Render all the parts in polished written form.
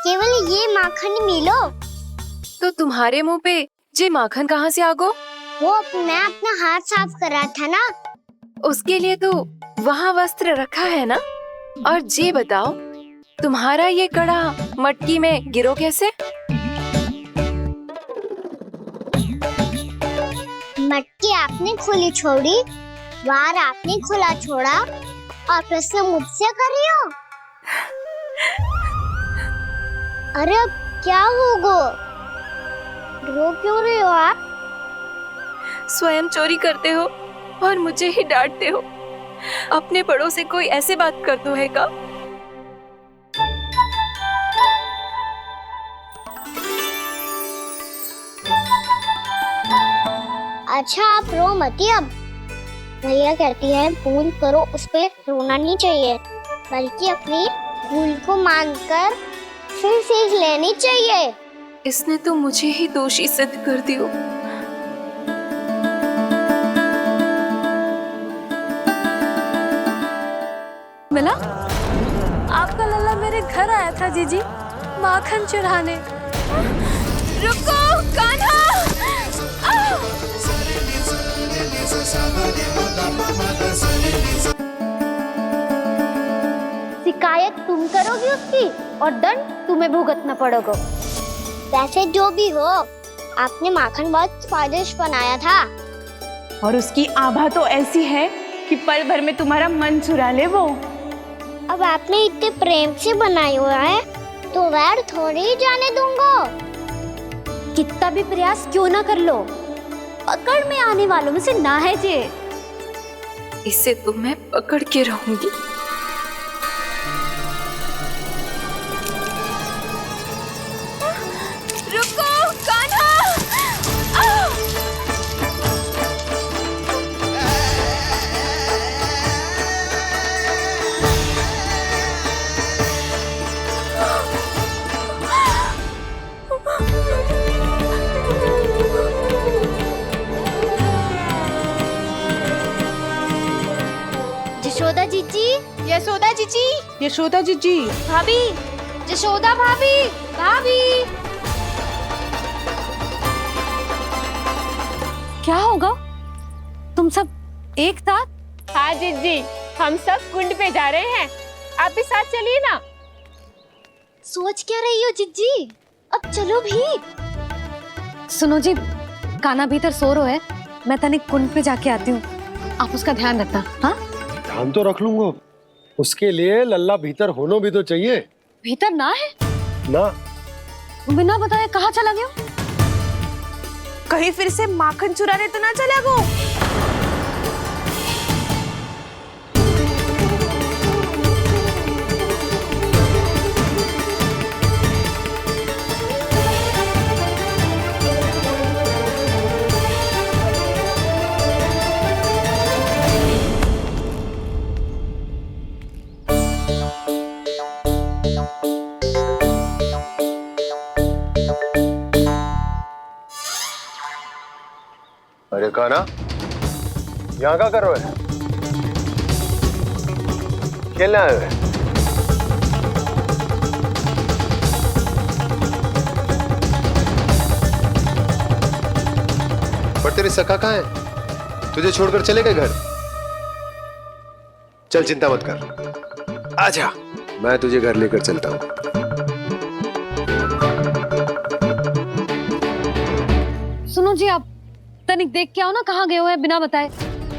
केवल ये माखन ही मिलो। तो तुम्हारे मुंह पे ये माखन कहाँ से आ गो? वो मैं अपना हाथ साफ कर रहा था ना। उसके लिए तो वहाँ वस्त्र रखा है ना। और ये बताओ, तुम्हारा ये कड़ा मटकी में गिरो कैसे? मटकी आपने खुली छोड़ी, वार आपने खुला छोड़ा, और प्रश्न मुझसे कर रही हो? अरे अब क्या होगा? रो क्यों रहे हो आप? स्वयं चोरी करते हो और मुझे ही डांटते हो। अपने बड़ों से कोई ऐसे बात कर दो है का? अच्छा आप रो मती। अब भैया कहती है भूल करो, उस पे रोना नहीं चाहिए, बल्कि अपनी भूल को मानकर फिर सीख लेनी चाहिए। इसने तो मुझे ही दोषी सिद्ध कर दियो। मिला? आपका लल्ला मेरे घर आया था जीजी, माखन चुराने। रुको कान्हा! शिकायत तुम करोगी उसकी और दंड तुम्हें भुगतना पड़ेगा। वैसे जो भी हो, आपने माखन बहुत स्वादिष्ट बनाया था। और उसकी आभा तो ऐसी है कि पल भर में तुम्हारा मन चुरा ले वो। अब आपने इतने प्रेम से बनाई हुआ है तो वैर थोड़ी ही जाने दूंगा। कितना भी प्रयास क्यों ना कर लो, पकड़ में आने वालों में से ना है जे। इसे तो मैं पकड़ के रहूंगी। रुको कान्हा! यशोदा जीजी, यशोदा जीजी, यशोदा जीजी, भाभी, यशोदा भाभी, भाभी। क्या होगा? तुम सब एक साथ? हाँ जीजी, हम सब कुंड पे जा रहे हैं, आप भी साथ चलिए ना। सोच क्या रही हो जीजी? अब चलो भी। सुनो जी, कान्हा भीतर सो रहा है, मैं तनिक कुंड पे जाके आती हूँ, आप उसका ध्यान रखना। हाँ, ध्यान तो रख लूंगा, उसके लिए लल्ला भीतर होना भी तो चाहिए। भीतर ना है ना? बिना बताए कहाँ चला गया? कहीं फिर से माखन चुराने तो ना चला वो। अरे कान्हा, यहाँ क्या कर रहे हो? खेलने आए हुए? पर तेरी सखा कहाँ है? तुझे छोड़कर चले गए घर? चल चिंता मत कर, आजा, मैं तुझे घर लेकर चलता हूँ। सुनो जी, आप तनिक देख के आओ ना, कहाँ गए हुए हैं बिना बताए।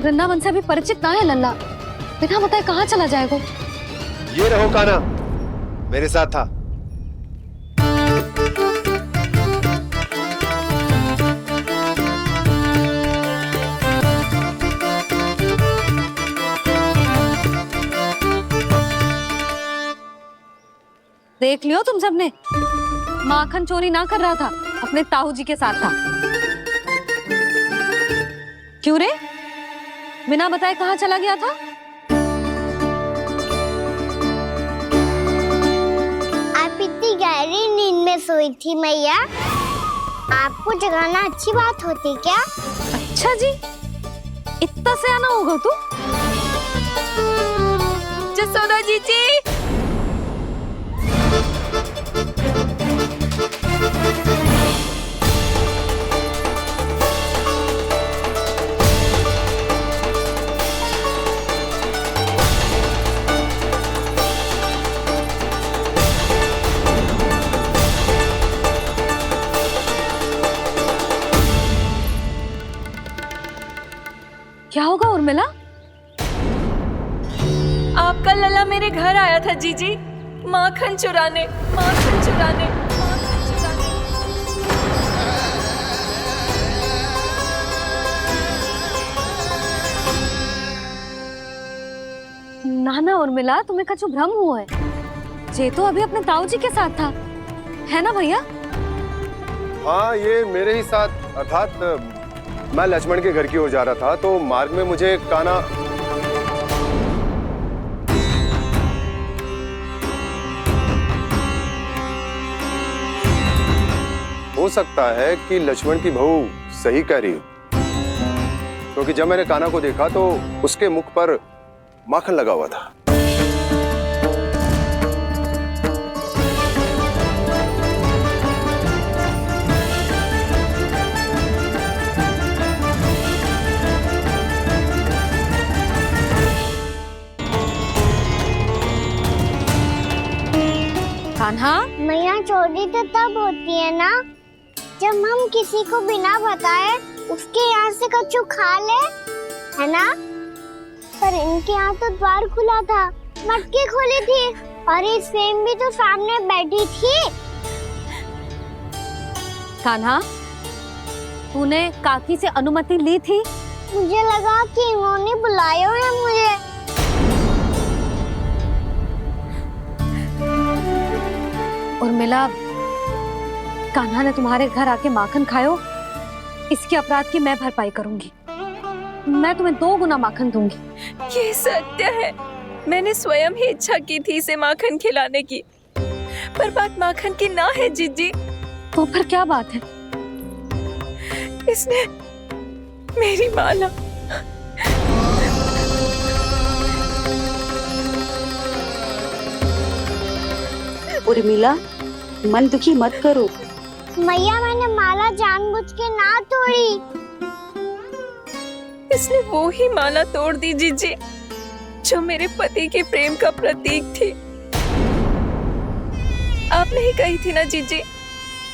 वृंदावन से अभी परिचित ना है लल्ला, बिना बताए कहाँ चला जाएगा? ये रहो कान्हा, मेरे साथ था। देख लियो तुम सबने, माखन चोरी ना कर रहा था, अपने ताऊ जी के साथ था। क्यों रे, बिना बताए कहाँ चला गया था? आप इतनी गहरी नींद में सोई थी मैया, आपको जगाना अच्छी बात होती क्या? अच्छा जी, इतना सयाना होगा तू? जसोदा जीजी! उर्मिला, आपका लला मेरे घर आया था जीजी, माखन चुराने, माखन चुराने, माखन चुराने। ना ना उर्मिला, तुम्हें कछु भ्रम हुआ है। जे तो अभी अपने ताऊ जी के साथ था, है ना भैया? हाँ, ये मेरे ही साथ, अर्थात मैं लक्ष्मण के घर की ओर जा रहा था तो मार्ग में मुझे काना। हो सकता है कि लक्ष्मण की बहू सही कह रही हो, क्योंकि जब मैंने काना को देखा तो उसके मुख पर माखन लगा हुआ था। कान्हा, मैया चोरी तो तब होती है ना जब हम किसी को बिना बताए उसके यहाँ से कछु खा ले, है ना? पर इनके यहाँ तो द्वार खुला था, मटकी खोली थी और इस फेम भी तो सामने बैठी थी। कान्हा, तूने काकी से अनुमति ली थी? मुझे लगा कि इन्होंने बुलाया है मुझे। उर्मिला, कान्हा ने तुम्हारे घर आके माखन खायो, इसके अपराध की मैं भरपाई करूंगी। मैं तुम्हें 2 गुना माखन दूंगी। ये सत्य है, मैंने स्वयं ही इच्छा की थी इसे माखन खिलाने की, पर बात माखन की ना है जीजी। तो फिर क्या बात है? इसने मेरी माला। उर्मिला, मन दुखी मत करो। मैया, मैंने माला जानबूझ के ना तोड़ी। इसने वो ही माला तोड़ दी जीजी, जो मेरे पति के प्रेम का प्रतीक थी। आपने ही कही थी ना जीजी,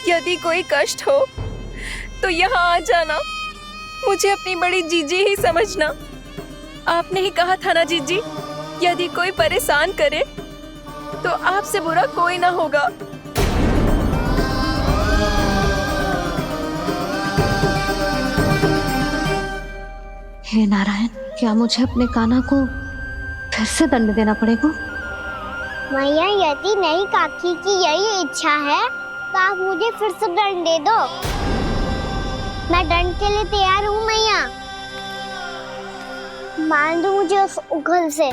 यदि कोई कष्ट हो तो यहाँ आ जाना, मुझे अपनी बड़ी जीजी ही समझना। आपने ही कहा था ना जीजी, यदि कोई परेशान करे तो आपसे बुरा कोई ना होगा। हे नारायण, क्या मुझे अपने कान्हा को फिर से दंड देना पड़ेगा? मैया, यदि नहीं काकी की यही इच्छा है तो आप मुझे फिर से दंड दे दो। मैं दंड के लिए तैयार हूँ मैया। मान दो मुझे उस उखल से,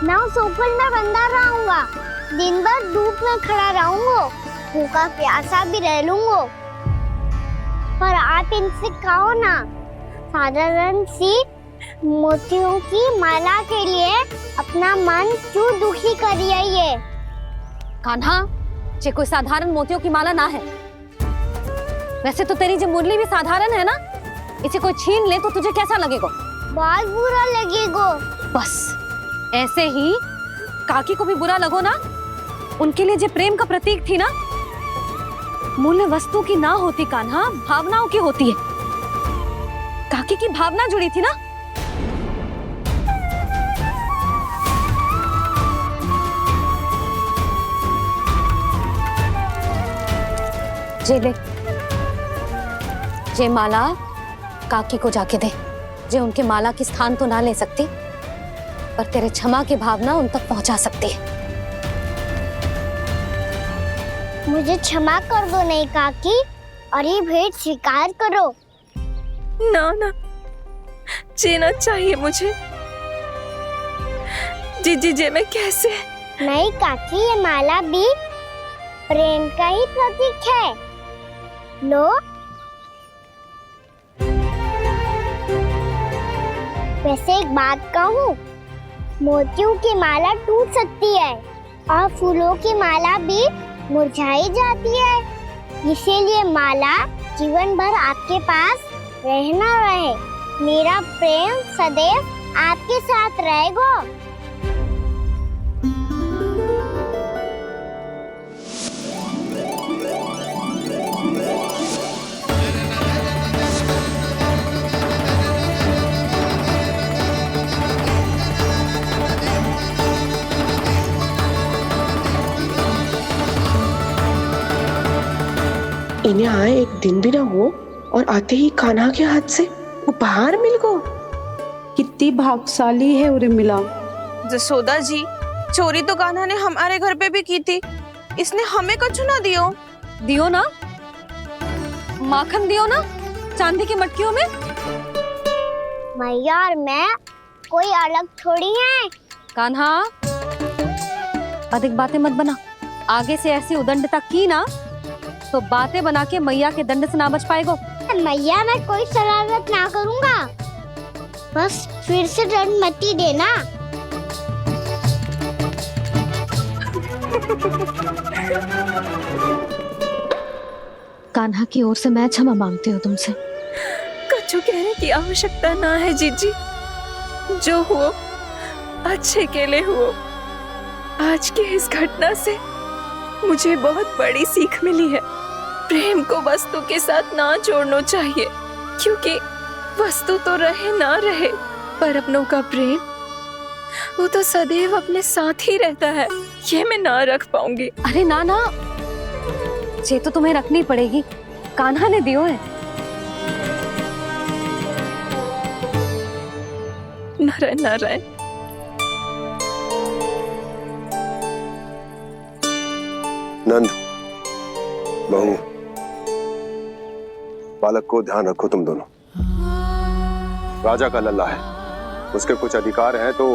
मैं उस उखल में बंधा रहूंगा, दिन भर धूप में खड़ा रहूंगा, भूखा प्यासा भी रह लूंगा। पर आप इनसे कहो ना, साधारण सी मोतियों की माला के लिए अपना मन क्यों दुखी करिए? ये कान्हा, ये कोई साधारण मोतियों की माला ना है। वैसे तो तेरी जो मुरली भी साधारण है ना, इसे कोई छीन ले तो तुझे कैसा लगेगा? बहुत बुरा लगेगा। बस ऐसे ही काकी को भी बुरा लगो ना। उनके लिए जो प्रेम का प्रतीक थी ना, मूल्य वस्तु की ना होती कान्हा, भावनाओं की होती है। काकी की भावना जुड़ी थी ना। जे ले, जे माला काकी को जाके दे। जे उनके माला की स्थान तो ना ले सकती, पर तेरे क्षमा की भावना उन तक पहुंचा सकती है। मुझे क्षमा कर दो नहीं काकी, और ये भेंट स्वीकार करो। ना ना, जीना चाहिए मुझे। जीजी जे मैं कैसे? नहीं काकी, ये माला भी प्रेम का ही प्रतीक है। लो, वैसे एक बात कहूँ, मोतियों की माला टूट सकती है और फूलों की माला भी मुरझाई जाती है। इसीलिए माला जीवन भर आपके पास रहना रहे। मेरा प्रेम सदैव आपके साथ रहेगा। इन्हें आए एक दिन भी ना हुआ और आते ही कान्हा के हाथ से उपहार मिल गो। कितनी भाग्यशाली है उर्मिला। जसोदा जी, चोरी तो कान्हा ने हमारे घर पे भी की थी, इसने हमें कछु ना दियो। दियो ना, माखन दियो ना चांदी की मटकियों में। मैया और मैं कोई अलग थोड़ी है। कान्हा, अधिक बातें मत बना। आगे से ऐसी उदंडता की ना तो बातें बना के मैया के दंड से ना बच पाएगो। मैया मैं कोई शरारत ना करूंगा, बस फिर से दंड मत ही देना। कान्हा की ओर से मैं क्षमा मांगती हूँ तुमसे। कछु कहने की आवश्यकता ना है जीजी, जो हुआ अच्छे के लिए हुआ। आज की इस घटना से मुझे बहुत बड़ी सीख मिली है। प्रेम को वस्तु के साथ ना जोड़ना चाहिए, क्योंकि वस्तु तो रहे ना रहे, पर अपनों का प्रेम वो तो सदैव अपने साथ ही रहता है। ये मैं ना रख पाऊंगी। अरे ना ना, ये तो तुम्हें रखनी पड़ेगी। कान्हा ने दियो है। नारायण नारायण। नंद, बहू, बालक को ध्यान रखो तुम दोनों। राजा का लल्ला है, उसके कुछ अधिकार हैं तो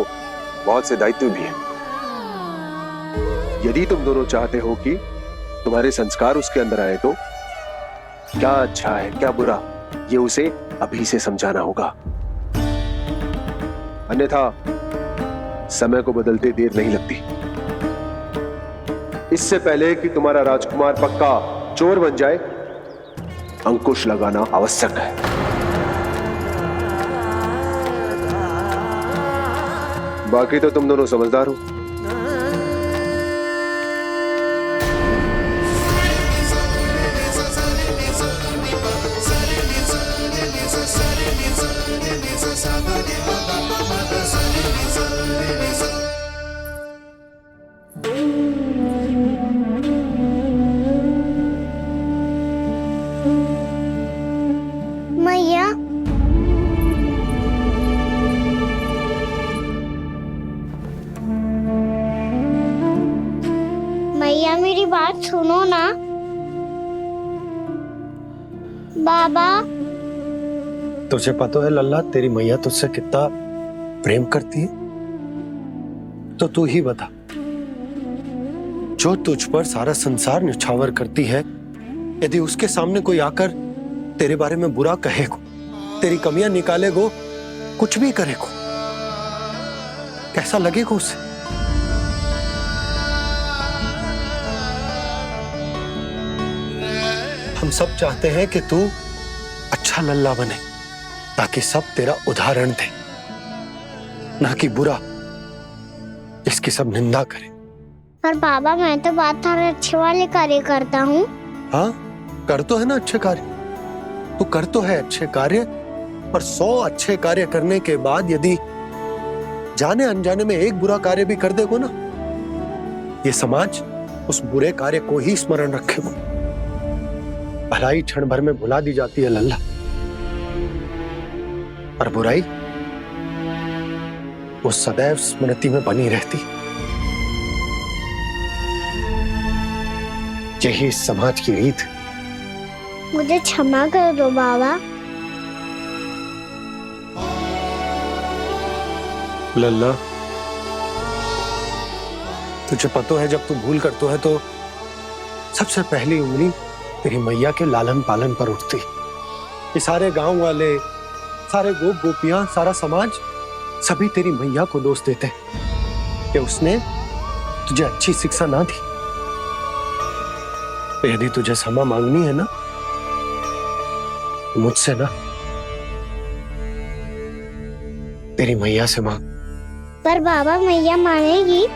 बहुत से दायित्व भी हैं। यदि तुम दोनों चाहते हो कि तुम्हारे संस्कार उसके अंदर आए तो क्या अच्छा है क्या बुरा, ये उसे अभी से समझाना होगा। अन्यथा समय को बदलते देर नहीं लगती। इससे पहले कि तुम्हारा राजकुमार पक्का चोर बन जाए, अंकुश लगाना आवश्यक है। बाकी तो तुम दोनों समझदार हो। मैया, मैया मेरी बात सुनो ना। बाबा, तुझे पता है लल्ला, तेरी मैया तुझसे कितना प्रेम करती है? तो तू ही बता, जो तुझ पर सारा संसार न्यौछावर करती है, यदि उसके सामने कोई आकर तेरे बारे में बुरा कहेगो, तेरी कमियां निकालेगो, कुछ भी करेगो, कैसा लगेगा उसे? हम सब चाहते हैं कि तू अच्छा लल्ला बने, ताकि सब तेरा उदाहरण दे, ना कि बुरा जिसकी सब निंदा करे। पर बाबा मैं तो बात थारे अच्छे वाले कार्य करता हूँ। हाँ, कर तो है ना अच्छे कार्य, तू कर तो है अच्छे कार्य, पर 100 अच्छे कार्य करने के बाद यदि जाने अनजाने में एक बुरा कार्य भी कर देगो ना, ये समाज उस बुरे कार्य को ही स्मरण रखेगो। भलाई क्षण भर में भुला दी जाती है लल्ला, और बुराई वो सदैव स्मृति में बनी रहती। यही इस समाज की रीत है। मुझे क्षमा कर दो बाबा। लल्ला, तुझे पता है जब तू भूल करतो है तो सबसे पहली उंगली तेरी मैया के लालन पालन पर उठती। ये सारे गांव वाले, सारे गोप गोपियां, सारा समाज सभी तेरी मैया को दोष देते कि उसने तुझे अच्छी शिक्षा ना दी। तो यदि तुझे क्षमा मांगनी है ना, मुझसे ना, तेरी मैया से मांग। पर बाबा मैया मानेगी?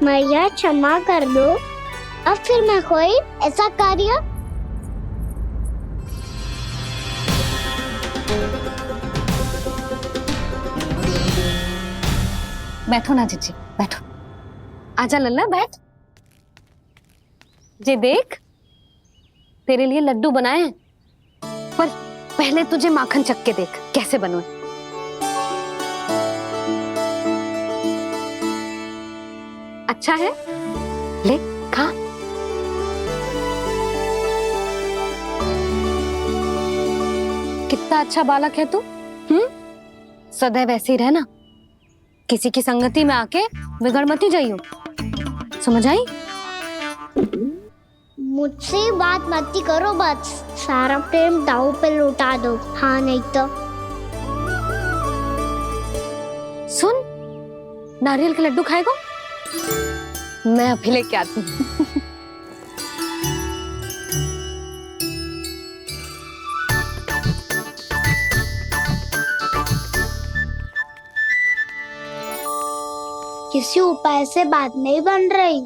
मैया क्षमा कर दो, अब फिर मैं कोई ऐसा कार्य बैठो ना जीजी, बैठो। आजा लल्ला, बैठ। जे देख, तेरे लिए लड्डू बनाए हैं, पर पहले तुझे माखन चख के देख कैसे बने। अच्छा है, ले खा। कितना अच्छा बालक है तू। सदैव ऐसे ही रहना, किसी की संगति में आके बिगड़ मती जाइयो, समझ आई? मुझसे बात मत करो, बस सारा प्रेम दाव पे लौटा दो। हाँ नहीं तो सुन, नारियल के लड्डू खाएगा? मैं अभी लेके आती हूँ। किसी उपाय से बात नहीं बन रही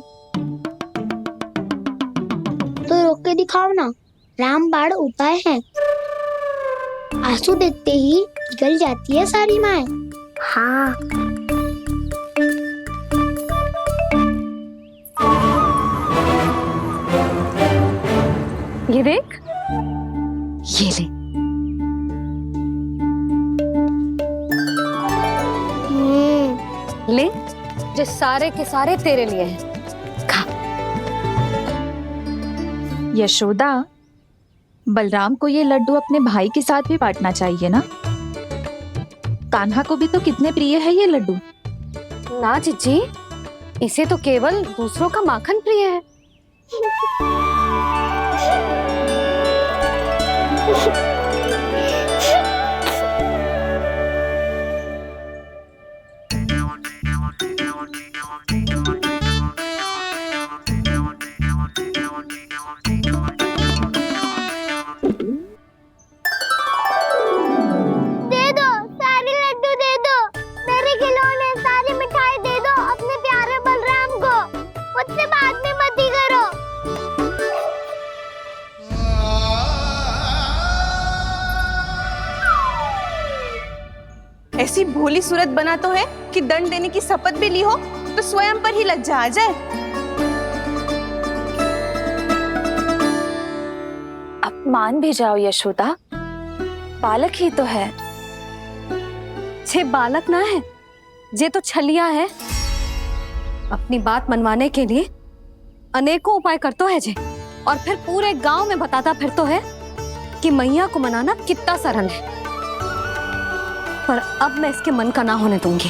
तो रोक के दिखाओ ना। रामबाण उपाय है, आंसू देखते ही पिघल जाती है सारी माए। हाँ ये देख, ये ले। ले, जो सारे के सारे तेरे लिए हैं, खा। यशोदा, बलराम को ये लड्डू अपने भाई के साथ भी बांटना चाहिए ना। कान्हा को भी तो कितने प्रिय है ये लड्डू। ना जीजी, इसे तो केवल दूसरों का माखन प्रिय है। ऐसी भोली सूरत बना तो है कि दंड देने की शपथ भी ली हो तो स्वयं पर ही लज्जा आ जाए। अपमान भी जाओ यशोदा, बालक ही तो है। छे बालक ना है, जे तो छलिया है। अपनी बात मनवाने के लिए अनेकों उपाय करतो है जे, और फिर पूरे गांव में बताता फिरतो है कि मैया को मनाना कितना सरल है। पर अब मैं इसके मन का ना होने दूंगी।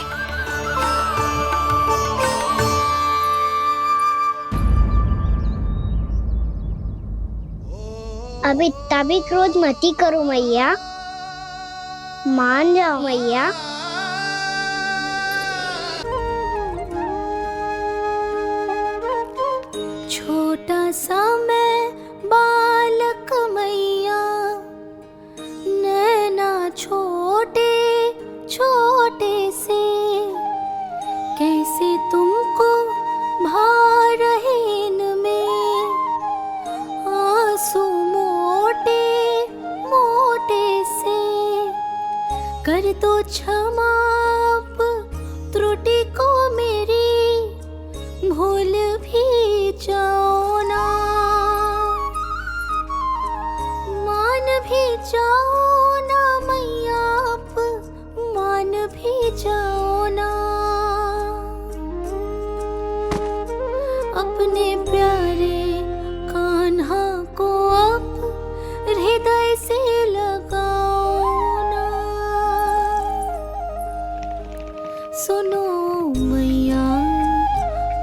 अब इतना भी क्रोध मती करो मैया, मान जाओ मैया। छोटा सा मैं बालक मैया, नैना छोटे छोटे से, कैसे तुमको भा रहे इनमें आंसू मोटे मोटे से। कर दो क्षमा त्रुटि को मेरी, भूल भी जाओ ना, मान भी जाओ ना मैया, मान भी जाओ ना। अपने प्यारे कान्हा को अब हृदय से लगाओ ना। सुनो मैया,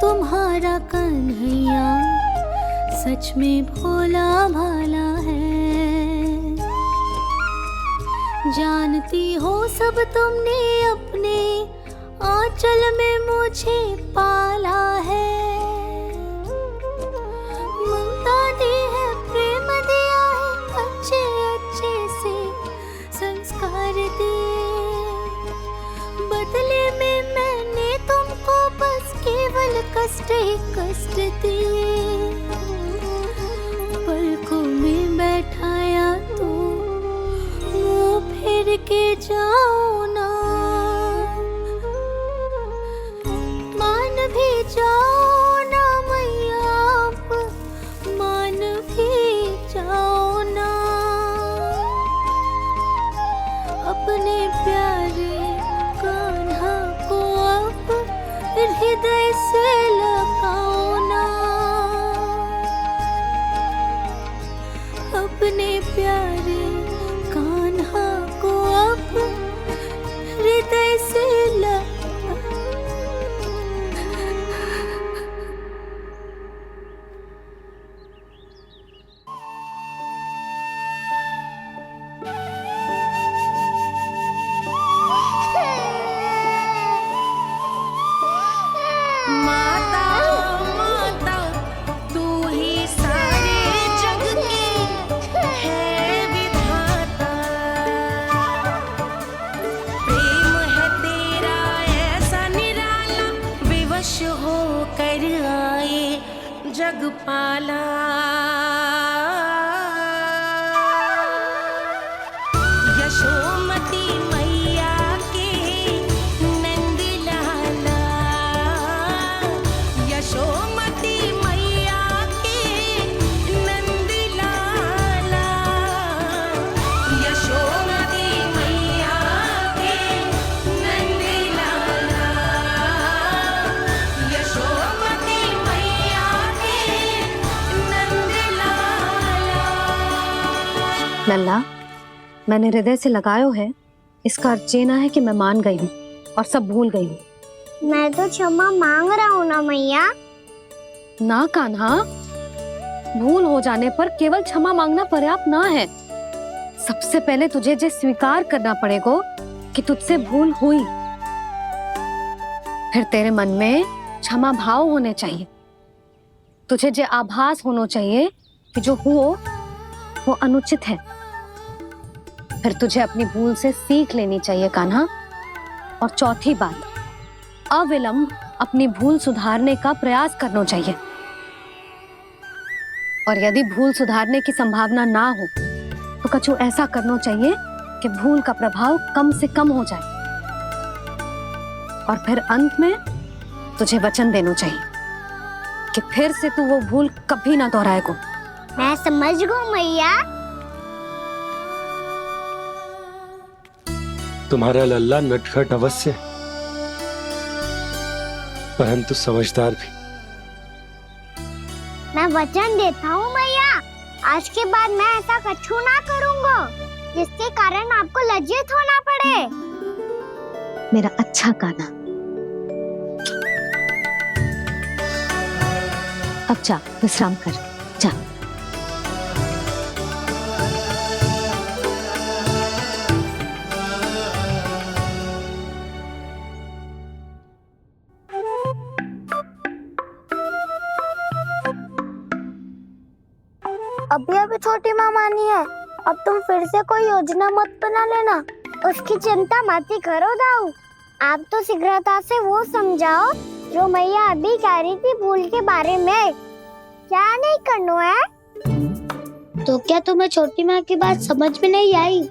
तुम्हारा कन्हैया सच में भोला भाला है। जानती हो सब तुमने अपने आंचल में मुझे पाला है। ममता दी है, प्रेम दिया है, अच्छे अच्छे से संस्कार दिए। बदले में मैंने तुमको बस केवल कष्ट ही कष्ट दिए। पलकों में बैठाया तो फिर के जाओ ना। जग पाला, यशोमती मैया के नंद लाला, यशोमती मैया के नंद लाला, यशोमती मैया के नंद लाला, यशोमती मैया के नंद लाला। लल्ला, मैंने हृदय से लगायो है, इसका अर्थ ये ना है कि मैं मान गई हूँ और सब भूल गई हूँ। मैं तो क्षमा मांग रहा हूँ ना मैया। ना कान्हा, भूल हो जाने पर केवल क्षमा मांगना पर्याप्त ना है। सबसे पहले तुझे जो स्वीकार करना पड़ेगा कि तुझसे भूल हुई, फिर तेरे मन में क्षमा भाव होने चाहिए। तुझे जो आभास होना चाहिए कि जो हुआ वो अनुचित है। फिर तुझे अपनी भूल से सीख लेनी चाहिए कान्हा। और चौथी बात, अविलंब अपनी भूल सुधारने का प्रयास करना चाहिए। और यदि भूल सुधारने की संभावना ना हो तो कछु ऐसा करना चाहिए कि भूल का प्रभाव कम से कम हो जाए। और फिर अंत में तुझे वचन देना चाहिए कि फिर से तू वो भूल कभी ना दोहराएगा। मैं समझ गई मैया। तुम्हारा लल्ला नटखट अवश्य, परंतु समझदार भी। मैं वचन देता हूँ मैया, आज के बाद मैं ऐसा कछु ना करूँगा जिसके कारण आपको लज्जित होना पड़े। मेरा अच्छा कान्हा, अब जा विश्राम कर, जा। अभी अभी छोटी माँ मानी है, अब तुम फिर से कोई योजना मत बना लेना। उसकी चिंता मत ही करो दाऊ। आप तो शीघ्रता से वो समझाओ जो मैया अभी कह रही थी भूल के बारे में। क्या नहीं करना है? तो क्या तुम्हें छोटी माँ की बात समझ में नहीं आई?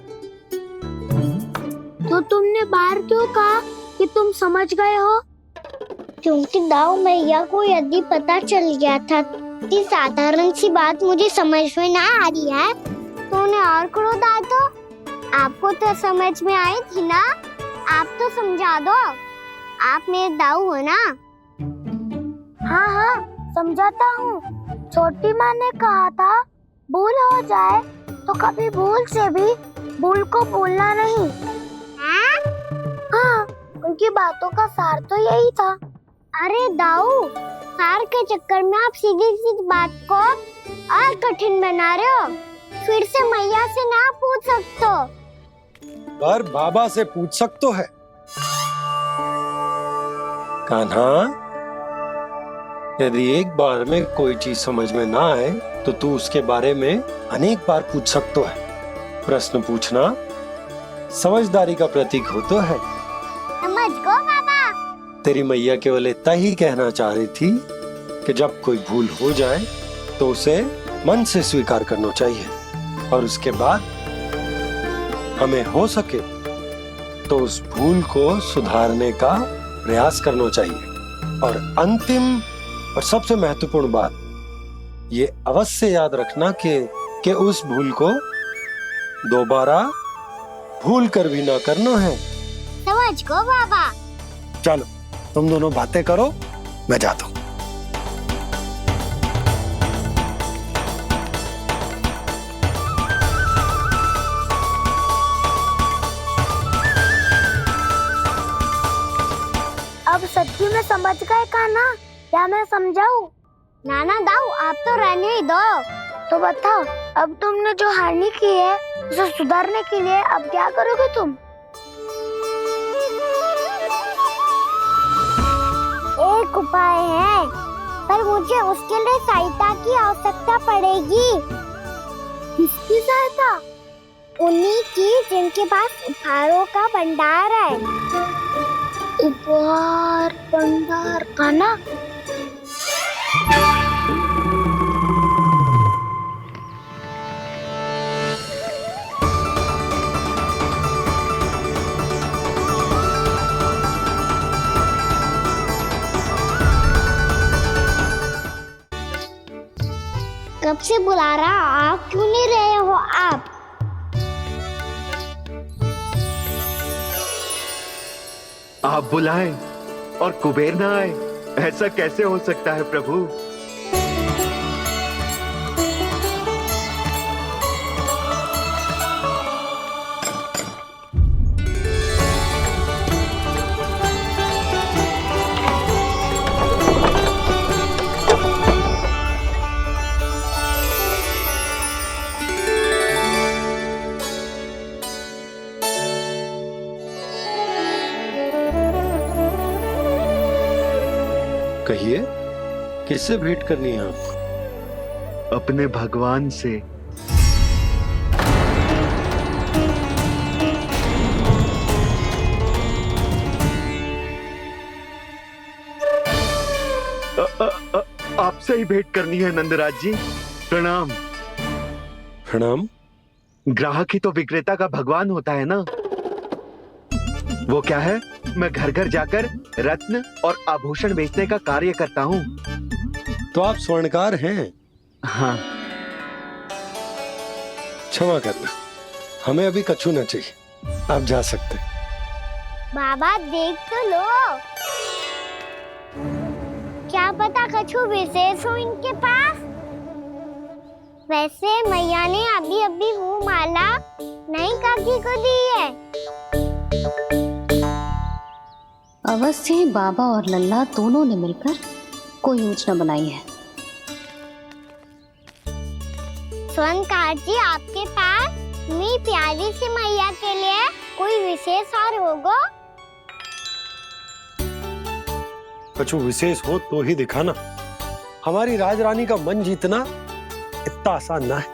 तो तुमने बाहर क्यों कहा कि तुम समझ गए हो? क्योंकि दाऊ मैया को यदि पता चल गया था कि साधारण सी बात मुझे समझ में ना आ रही है तो उन्हें और क्रोध आया। तो आपको तो समझ में आई थी ना, आप तो समझा दो। आप मेरे दाऊ हो ना। हाँ हाँ समझाता हूँ। छोटी माँ ने कहा था भूल हो जाए तो कभी भूल से भी भूल को भूलना नहीं। हाँ, उनकी बातों का सार तो यही था। अरे दाऊ, सार के चक्कर में आप सीधी सीधी बात को और कठिन बना रहे हो। फिर से मैया से ना पूछ सकते हो, पर बाबा से पूछ सकते है। कान्हा, यदि एक बार में कोई चीज समझ में ना आए तो तू उसके बारे में अनेक बार पूछ सकते है। प्रश्न पूछना समझदारी का प्रतीक होता है। समझ गो बाबा। तेरी मैया केवल इतना ही कहना चाह रही थी कि जब कोई भूल हो जाए तो उसे मन से स्वीकार करना चाहिए और उसके बाद हमें हो सके तो उस भूल को सुधारने का प्रयास करना चाहिए। और अंतिम और सबसे महत्वपूर्ण बात ये अवश्य याद रखना कि उस भूल को दोबारा भूल कर भी ना करना है। समझ गो बाबा। चलो तुम दोनों बातें करो, मैं जाता हूँ। अब सच्ची में समझ गए कान्हा? क्या मैं समझाऊं? नाना दाऊ, आप तो रहने ही दो। तो बताओ, अब तुमने जो हानि की है उसे सुधारने के लिए अब क्या करोगे तुम? एक उपाय है, पर मुझे उसके लिए सहायता की आवश्यकता पड़ेगी। किसकी सहायता? उन्हीं की जिनके पास उपहारों का भंडार है। उपहार भंडार का ना? कब से बुला रहा, आप क्यों नहीं रहे हो आप? आप बुलाएं और कुबेर ना आए, ऐसा कैसे हो सकता है प्रभु? कहिए, किससे भेंट करनी है आपको? अपने भगवान से। आपसे ही भेंट करनी है नंदराज जी। प्रणाम। प्रणाम। ग्राहक ही तो विक्रेता का भगवान होता है ना। वो क्या है, मैं घर घर जाकर रत्न और आभूषण बेचने का कार्य करता हूँ। तो आप स्वर्णकार हैं? हाँ। क्षमा करना, हमें अभी कछु न चाहिए, आप जा सकते हैं। बाबा देख तो लो, क्या पता कछु विशेष हो इनके पास। वैसे मैया ने अभी अभी वो माला नई काकी को दी है। अवश्य ही बाबा और लल्ला दोनों ने मिलकर कोई योजना बनाई है। स्वर्णकार जी, आपके पास मेरी प्यारी सी मैया के लिए कोई विशेष और होगा? कछु विशेष हो तो ही दिखाना। हमारी राजरानी का मन जीतना इतना आसान ना है।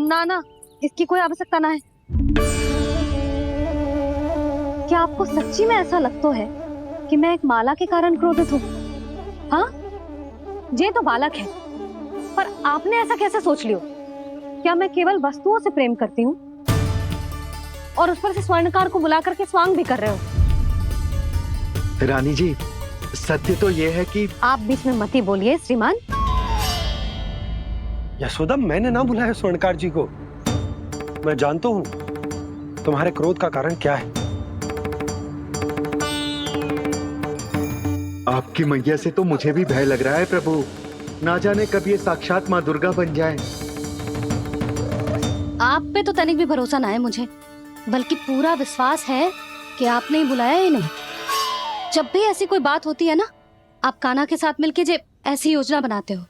ना ना, इसकी कोई आवश्यकता ना है। क्या आपको सच्ची में ऐसा लगता है कि मैं एक माला के कारण क्रोधित हूँ? हाँ, ये तो बालक है, पर आपने ऐसा कैसे सोच लियो? क्या मैं केवल वस्तुओं से प्रेम करती हूँ और उस पर से स्वर्णकार को बुला करके स्वांग भी कर रहे हो? रानी जी, सत्य तो ये है कि आप बीच में मत ही बोलिए श्रीमान। यशोदा, मैंने ना बुलाया स्वर्णकार जी को। मैं जानता हूँ तुम्हारे क्रोध का कारण क्या है। आपकी मैया से तो मुझे भी भय लग रहा है प्रभु। ना जाने कब ये साक्षात माँ दुर्गा बन जाए। आप पे तो तनिक भी भरोसा ना है मुझे, बल्कि पूरा विश्वास है कि आपने ही बुलाया ही नहीं। जब भी ऐसी कोई बात होती है ना, आप कान्हा के साथ मिलके जे ऐसी योजना बनाते हो।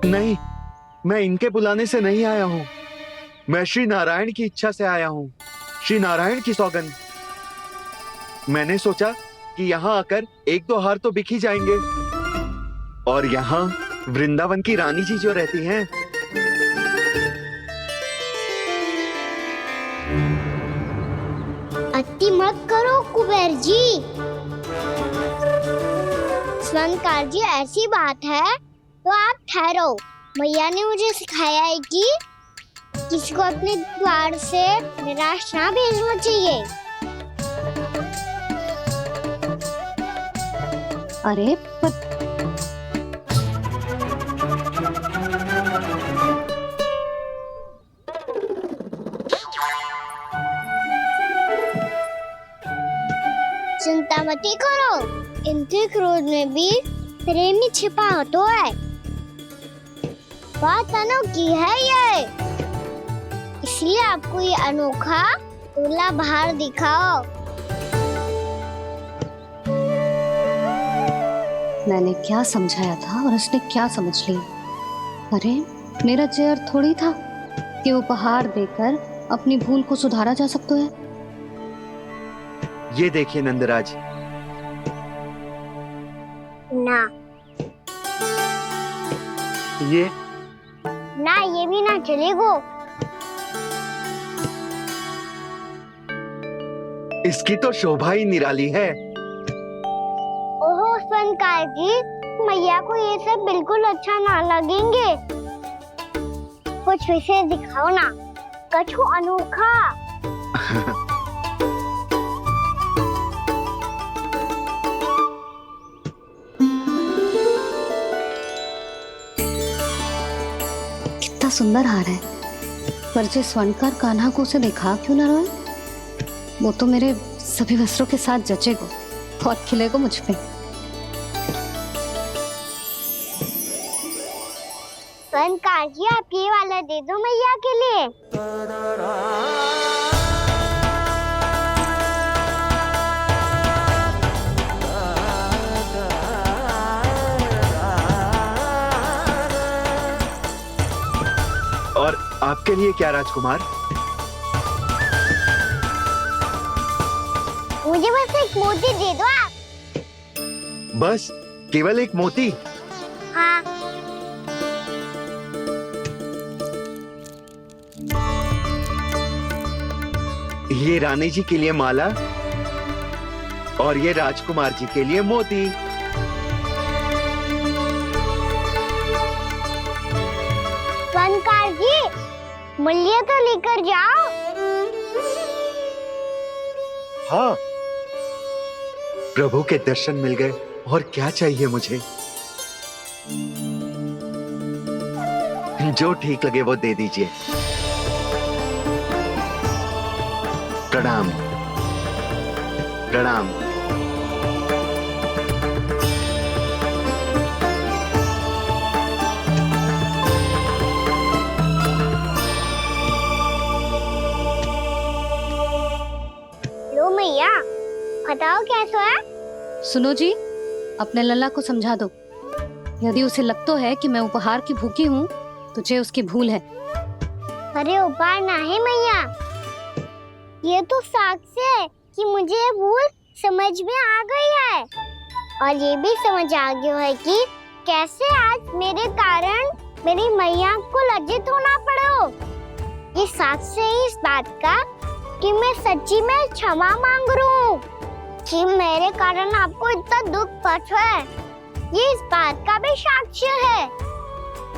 नहीं, मैं इनके बुलाने से नहीं आया हूँ। मैं श्री नारायण की इच्छा से आया हूँ, श्री नारायण की सौगंध। मैंने सोचा कि यहाँ आकर एक दो हार तो बिक ही जाएंगे। और यहाँ वृंदावन की रानी जी जो रहती हैं, अति मत करो कुबेर जी। स्वर्णकार जी, ऐसी बात है तो आप ठहरो। मैया ने मुझे सिखाया है कि किसी को अपने द्वार से निराश ना भेजना चाहिए। अरे पर चिंता मत करो, इनके क्रोध में भी प्रेम ही छिपा तो है। बात अनोखी है ये, इसलिए आपको ये अनोखा दूल्हा बाहर दिखाओ। मैंने क्या समझाया था और उसने क्या समझ लिया? अरे मेरा जहर थोड़ी था कि उपहार देकर अपनी भूल को सुधारा जा सकता है। ये देखिए नंदराज। ना ये ना, ये भी ना चलेगो। इसकी तो शोभा ही निराली है। ओहो स्वर्णकार जी, मैया को ये सब बिल्कुल अच्छा ना लगेंगे। कुछ विशेष दिखाओ ना, कछु अनोखा। सुंदर हार है, पर जो स्वर्णकार कान्हा को उसे दिखा क्यों ना रोए? वो तो मेरे सभी वस्त्रों के साथ जचेगा, बहुत खिलेगा मुझ पे। स्वर्णकार जी, आप ये वाला दे दो मैया के लिए। और आपके लिए क्या राजकुमार? मुझे बस एक मोती दे दो आप। बस केवल एक मोती? हाँ। ये रानी जी के लिए माला और ये राजकुमार जी के लिए मोती। स्वर्णकार जी, मूल्य तो लेकर जाओ। हाँ, प्रभु के दर्शन मिल गए, और क्या चाहिए मुझे? जो ठीक लगे वो दे दीजिए। प्रणाम प्रणाम। लो मैया, बताओ कैसा है? सुनो जी, अपने लल्ला को समझा दो। यदि उसे लगता है कि मैं उपहार की भूखी हूँ, तो ये उसकी भूल है। अरे उपहार ना है मैया, ये तो साक्ष्य है कि मुझे ये भूल समझ में आ गई है, और ये भी समझ आ गया है कि कैसे आज मेरे कारण मेरी मैया को लज्जित होना पड़ो। ये साक्ष्य है इस बात का कि मैं सच्ची में क्षमा मांग रहा हूँ कि मेरे कारण आपको इतना दुख पहुंचा है। ये इस बात का भी साक्ष्य है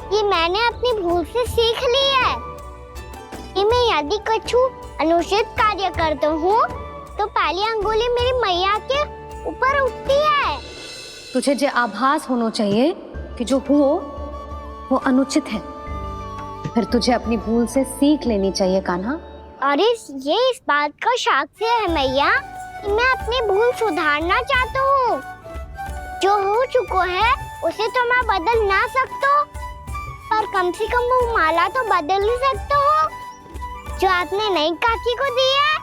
कि मैंने अपनी भूल से सीख ली है कि मैं यदि कुछ अनुचित कार्य करता हूँ तो पहली अंगुली मेरी मैया के ऊपर उठती है। तुझे जो आभास होना चाहिए कि जो हुआ वो अनुचित है, फिर तुझे अपनी भूल से सीख लेनी चाहिए कान्हा। और ये इस बात का साक्ष्य है मैया कि मैं अपनी भूल सुधारना चाहता हूँ। जो हो चुका है उसे तो मैं बदल ना सकता, पर कम से कम वो माला तो बदल ही सकता हूँ जो आपने नई काकी को दी है।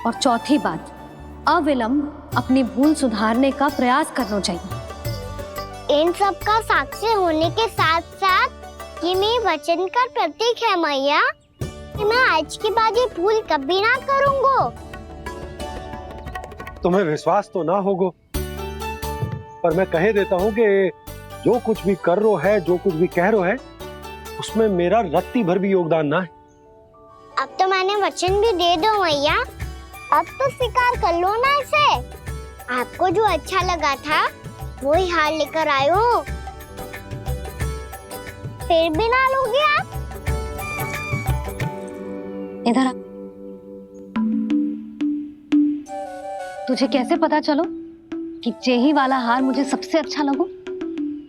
और चौथी बात, अविलंब अपनी भूल सुधारने का प्रयास करना चाहिए। इन सब का साक्षी होने के साथ साथ ये मेरे वचन का प्रतीक है मैया कि मैं आज के बाद ये भूल कभी ना करूँगा। तुम्हें विश्वास तो ना होगा, पर मैं कह देता हूँ कि जो कुछ भी कर रो है, जो कुछ भी कह रो है, उसमें मेरा रत्ती भर भी योगदान ना है। अब तो मैंने वचन भी दे दो मैया, अब तो स्वीकार कर लो ना इसे। आपको जो अच्छा लगा था वो ही हार लेकर आयो, फिर भी ना लोगे आप? इधर आ। तुझे कैसे पता चलो कि यही वाला हार मुझे सबसे अच्छा लगो?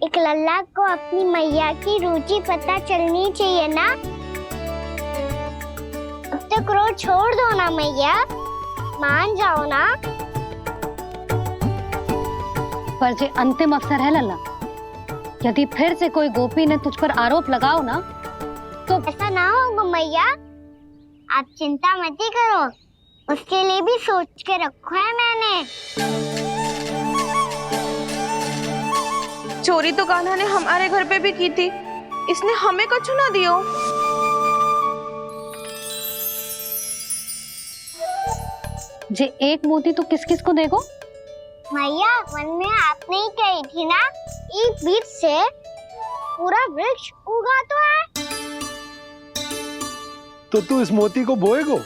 एक लल्ला को अपनी मैया की रुचि पता चलनी चाहिए ना। अब तक क्रोध छोड़ दो ना मैया, मान जाओ ना। पर जे अंतिम अवसर है लल्ला, यदि फिर से कोई गोपी ने तुझ पर आरोप लगाओ ना तो ऐसा ना होगा मैया, आप चिंता मत ही करो, उसके लिए भी सोच के रखा है मैंने। चोरी तो कान्हा ने हमारे घर पे भी की थी, इसने हमें कछु ना दियो। जे एक मोती तो किस किस को देगो? मैया, मन में आपने ही कही थी ना, एक बीज से पूरा वृक्ष उगा तो है। तो तू इस मोती को बोएगो?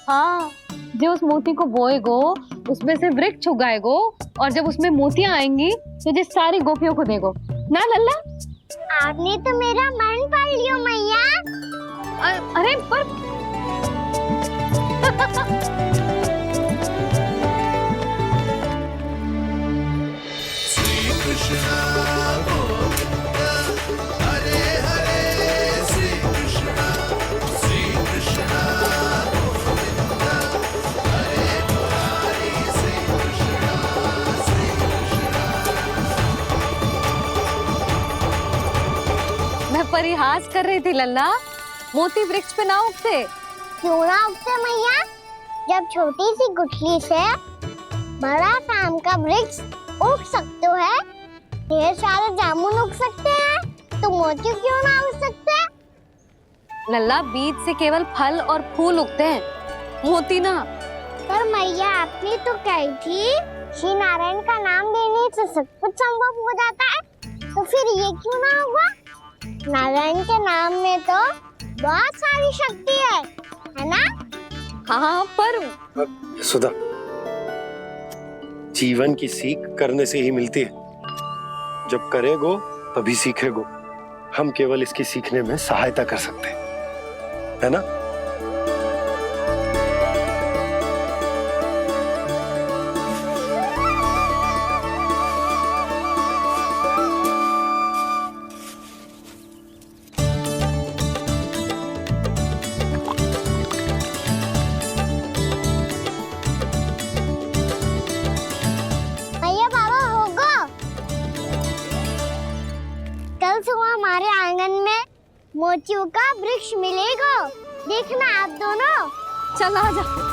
हाँ, जो उस मोती को बोएगो उसमें से वृक्ष उगाएगो, और जब उसमें मोतियां आएंगी तो जिस सारी गोपियों को देगो ना लल्ला। आपने तो मेरा मन पढ़ लियो मैया। अरे पर हरे हरे श्री कृष्ण प्रयास कर रही थी लल्ला, मोती वृक्ष पे ना उगते। क्यों ना उगते मैया? जब छोटी सी गुठली से बड़ा आम का वृक्ष उग सकते है, ढेर सारे जामुन उग सकते हैं, तो मोती क्यों ना उग सकते? लल्ला, बीज से केवल फल और फूल उगते हैं, मोती ना। पर मैया आपने तो कही थी श्री नारायण का नाम लेने से सब कुछ संभव हो जाता है, तो फिर ये क्यों ना हुआ? नारायण के नाम में तो बहुत सारी शक्ति है ना? हाँ, पर सुधा, जीवन की सीख करने से ही मिलती है। जब करेगो तभी सीखेगो। हम केवल इसकी सीखने में सहायता कर सकते हैं, है ना? भैया बाबा होगो, कल सुबह हमारे आंगन में मोतियों का वृक्ष मिलेगा, देखना आप दोनों। चल आजा।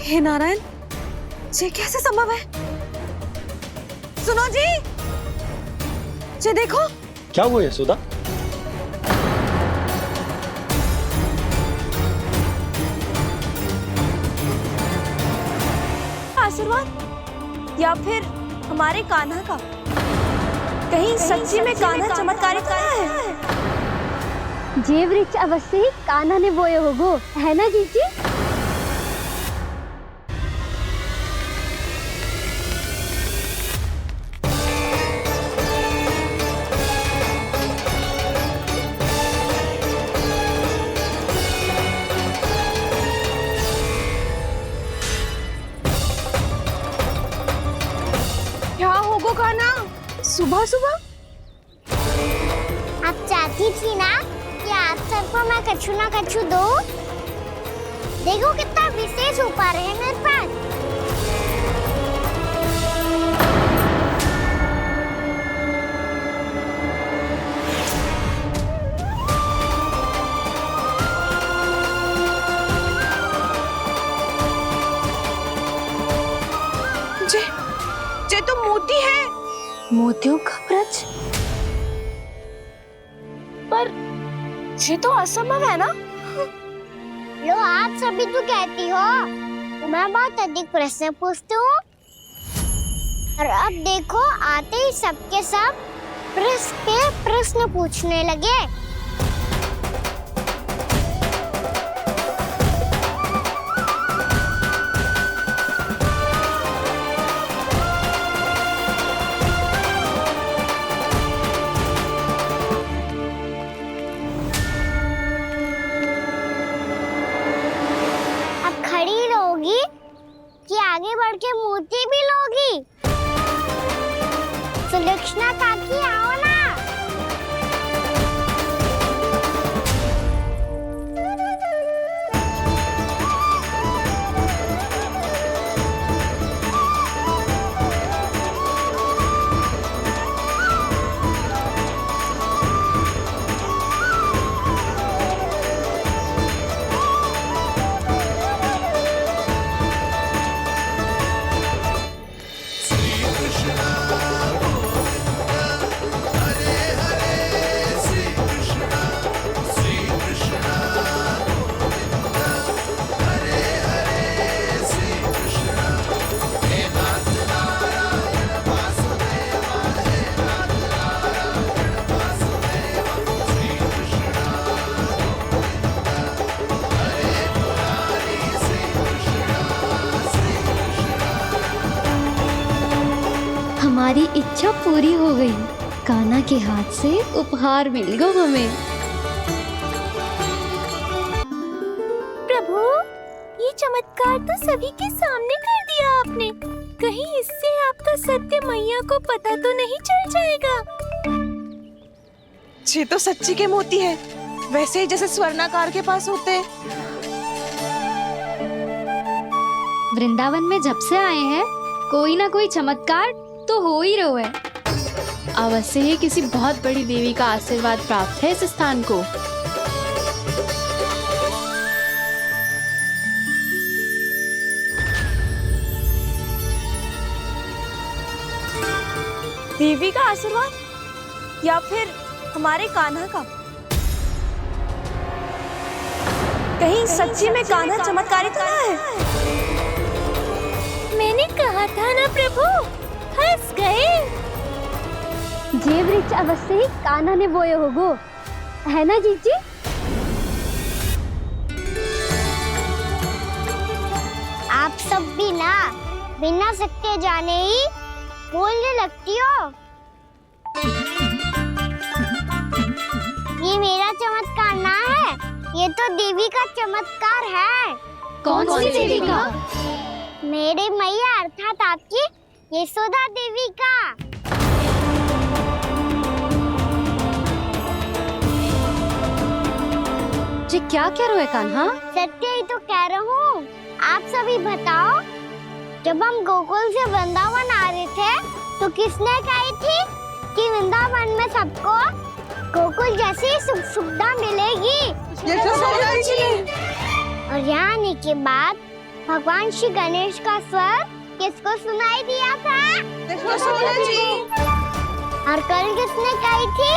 हे नारायण, ये कैसे संभव है? सुनो जी, ये देखो। क्या हुआ यशोदा? आशीर्वाद या फिर हमारे कान्हा का? कहीं सच्ची में कान्हा चमत्कारी कान्हा है? जे वृक्ष अवश्य ही कान्हा ने बोए होगो, है ना जीजी? क्या होगो कान्हा सुबह सुबह? आप चाहती थी ना कि आप सबको मैं कछु ना कछु दूं? देखो कितना विशेष उपहार है मेरे पास। ये तो मोती है। मोतियों का वृक्ष? पर ये तो असंभव है ना? लो, आप सभी तो कहती हो तो मैं बहुत अधिक प्रश्न पूछती हूँ, और अब देखो आते ही सबके सब प्रश्न पे प्रश्न पूछने लगे। खड़ी रहोगी कि आगे बढ़ के मोती भी लोगी? सुलक्षणा काकी आओ ना। हमारी इच्छा पूरी हो गई। कान्हा के हाथ से उपहार मिल गया हमें। प्रभु, ये चमत्कार तो सभी के सामने कर दिया आपने। कहीं इससे आपका सत्य मैया को पता तो नहीं चल जाएगा? ये तो सच्ची के मोती है, वैसे ही जैसे स्वर्णाकार के पास होते हैं। वृंदावन में जब से आए हैं कोई ना कोई चमत्कार तो हो ही रहा है। अवश्य ही किसी बहुत बड़ी देवी का आशीर्वाद प्राप्त है इस स्थान को। देवी का आशीर्वाद या फिर हमारे कान्हा का? कहीं सच्ची में कान्हा चमत्कारी तो ना है? मैंने कहा था ना प्रभु, हंस गए। ये वृक्ष अवश्य ही कान्हा ने बोए होगो, है ना जीजी? आप सब भी ना बिना सत्य जाने ही बोलने लगती हो। ये मेरा चमत्कार ना है, ये तो देवी का चमत्कार है। कौन सी देवी का? मेरे मैया अर्थात आपकी यशोदा देवी का। जी क्या कह रहे हो कान्हा? सत्य ही तो कह रहा हूँ। आप सभी बताओ, जब हम गोकुल से वृंदावन आ रहे थे तो किसने कही थी कि वृंदावन में सबको गोकुल जैसी सुख सुविधा मिलेगी? और यहाँ आने के बाद भगवान श्री गणेश का स्वर किसको सुनाई दिया था? और कल किसने कही थी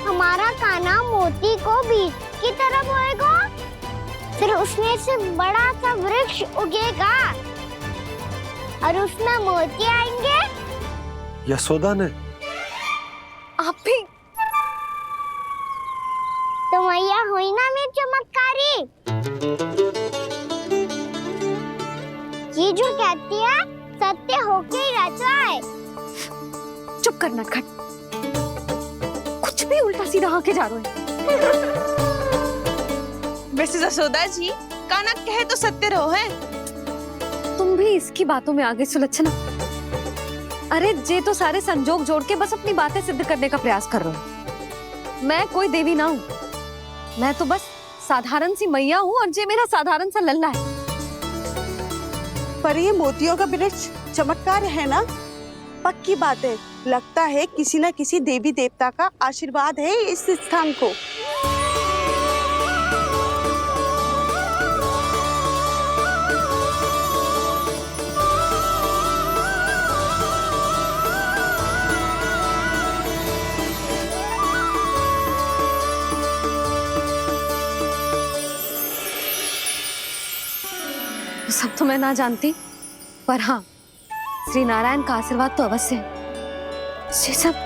हमारा कान्हा मोती को बीज की तरफ होएगा, फिर उसमें से बड़ा सा वृक्ष उगेगा और उसमें मोती आएंगे? यशोदा ने? आप भी? तो मैया हुई ना मेरी चमत्कारी। ये जो कहती है सत्य होके ही रहता है। चुप करना खट, कुछ भी उल्टा सीधा होके जा रहे हो। वैसे यशोदा जी, कान्हा कहे तो सत्य रहो है। तुम भी इसकी बातों में आगे सुलझना। अरे जे तो सारे संजोग जोड़ के बस अपनी बातें सिद्ध करने का प्रयास कर रहे हो। मैं कोई देवी ना हूँ, मैं तो बस साधारण सी मैया हूँ और जे मेरा साधारण सा लल्ला है। पर ये मोतियों का वृक्ष चमत्कार है ना? पक्की बात है, लगता है किसी न किसी देवी देवता का आशीर्वाद है इस स्थान को। सब तो मैं ना जानती, पर हाँ, श्री नारायण का आशीर्वाद तो अवश्य है। ये सब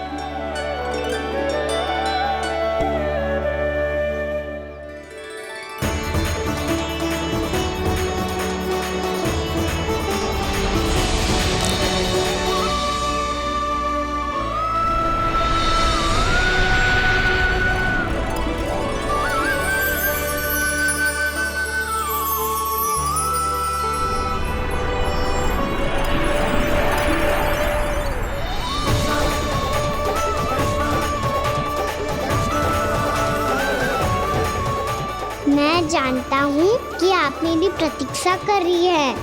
मैं जानता हूँ कि आप मेरी प्रतीक्षा कर रही है।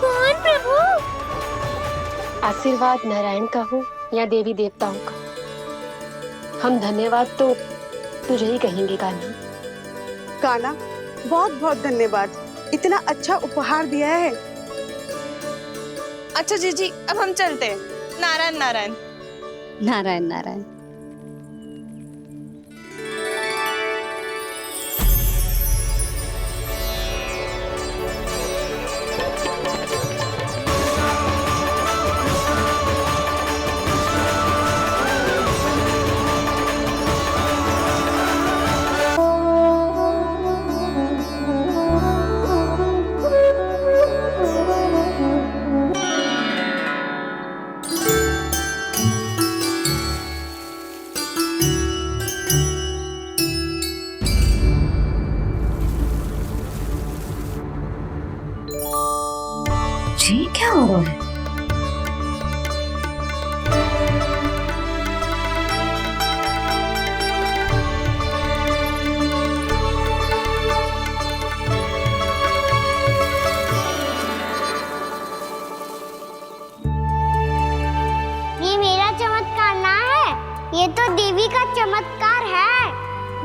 कौन प्रभु? आशीर्वाद नारायण का हो या देवी देवताओं का, हम धन्यवाद तो तुझे ही कहेंगे कान्हा। कान्हा, बहुत बहुत धन्यवाद, इतना अच्छा उपहार दिया है। अच्छा जीजी, अब हम चलते हैं। नारायण नारायण। नारायण नारायण। ये क्या हो रहा है? ये मेरा चमत्कार ना है, ये तो देवी का चमत्कार है।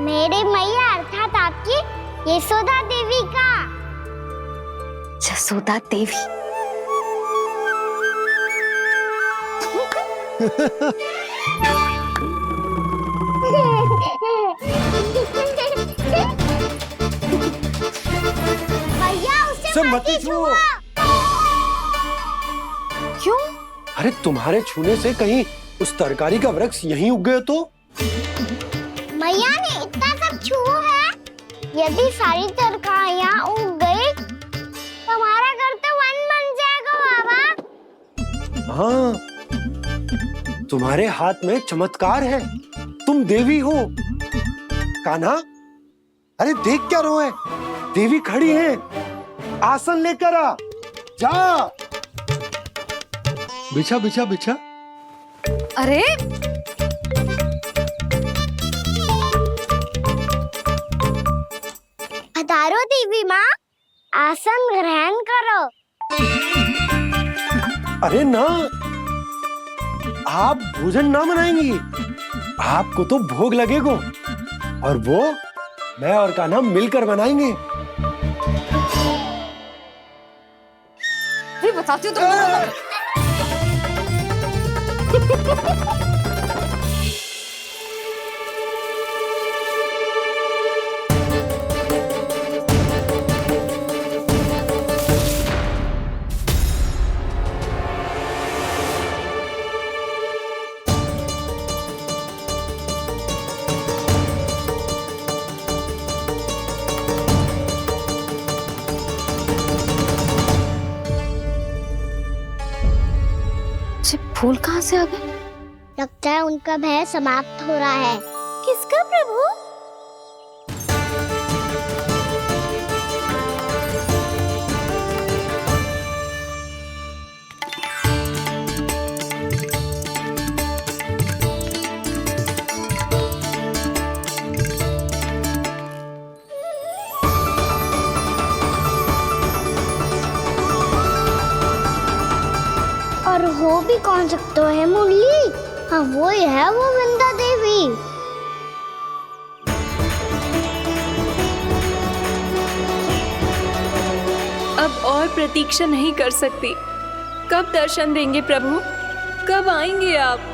मेरे मैया अर्थात आपकी यशोदा देवी का। यशोदा देवी। भैया उसे मत छुओ। क्यों? अरे तुम्हारे छूने से कहीं उस तरकारी का वृक्ष यहीं उग गए तो? मैया ने इतना सब छुआ है, यदि सारी तरकारियां उग गई तो हमारा घर तो वन बन जाएगा बाबा। हाँ, तुम्हारे हाथ में चमत्कार है, तुम देवी हो। कान्हा, अरे देख क्या रो है, देवी खड़ी है, आसन लेकर आ, जा। बिछा बिछा बिछा। अरे पधारो देवी माँ, आसन ग्रहण करो। अरे ना, आप भोजन ना बनाएंगी, आपको तो भोग लगेगा और वो मैं और कान्हा मिलकर बनाएंगे। भी बताती हूँ तुमको। फूल कहाँ से आ गए? लगता है उनका भय समाप्त हो रहा है। किसका प्रभु? और हो भी कौन सकता है मुरली? हाँ वो ही है, वो वृंदा देवी। अब और प्रतीक्षा नहीं कर सकती। कब दर्शन देंगे प्रभु? कब आएंगे आप?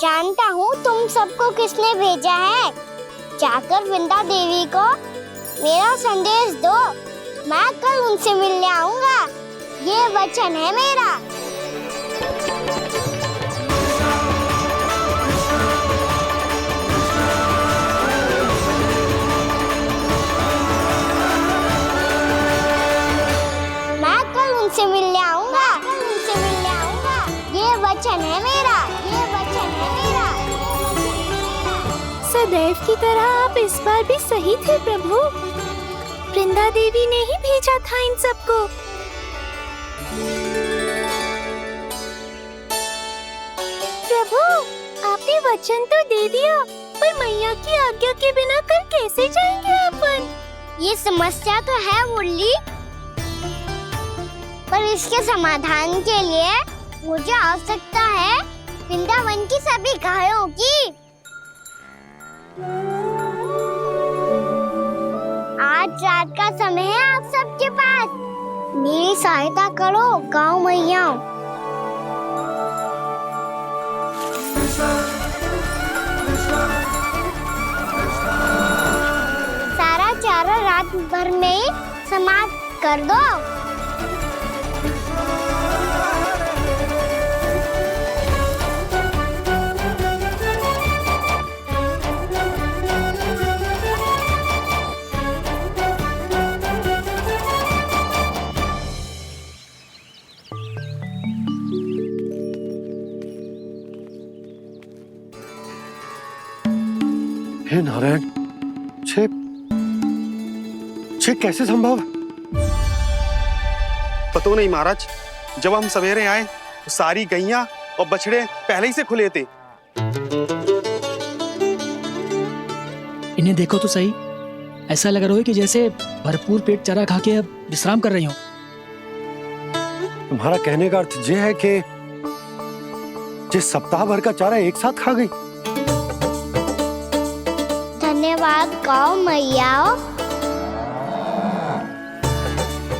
जानता हूँ तुम सबको किसने भेजा है। जाकर वृंदा देवी को मेरा संदेश दो, मैं कल उनसे मिलने आऊंगा, ये वचन है मेरा। मैं कल उनसे मिलने आऊंगा, ये वचन है मेरा, ये वचन है मेरा। सदैव की तरह आप इस बार भी सही थे प्रभु। वृंदा देवी ने ही भेजा था इन सबको। प्रभु, आपने वचन तो दे दिया, पर मैया की आज्ञा के बिना कल कैसे जाएंगे अपन? ये समस्या तो है मुरली, पर इसके समाधान के लिए मुझे आवश्यकता है वृंदावन की सभी गायों की। आज रात का समय है आप सबके पास, मेरी सहायता करो गाँव मैया। सारा चारा रात भर में समाप्त कर दो। हे नारायण, छे कैसे संभव? पता नहीं महाराज, जब हम सवेरे आए तो सारी गैया और बछड़े पहले ही से खुले थे। इन्हें देखो तो सही, ऐसा लग रहा है कि जैसे भरपूर पेट चारा खा के अब विश्राम कर रही हो। तुम्हारा कहने का अर्थ यह है कि जिस सप्ताह भर का चारा एक साथ खा गई। धन्यवाद गौ मैया।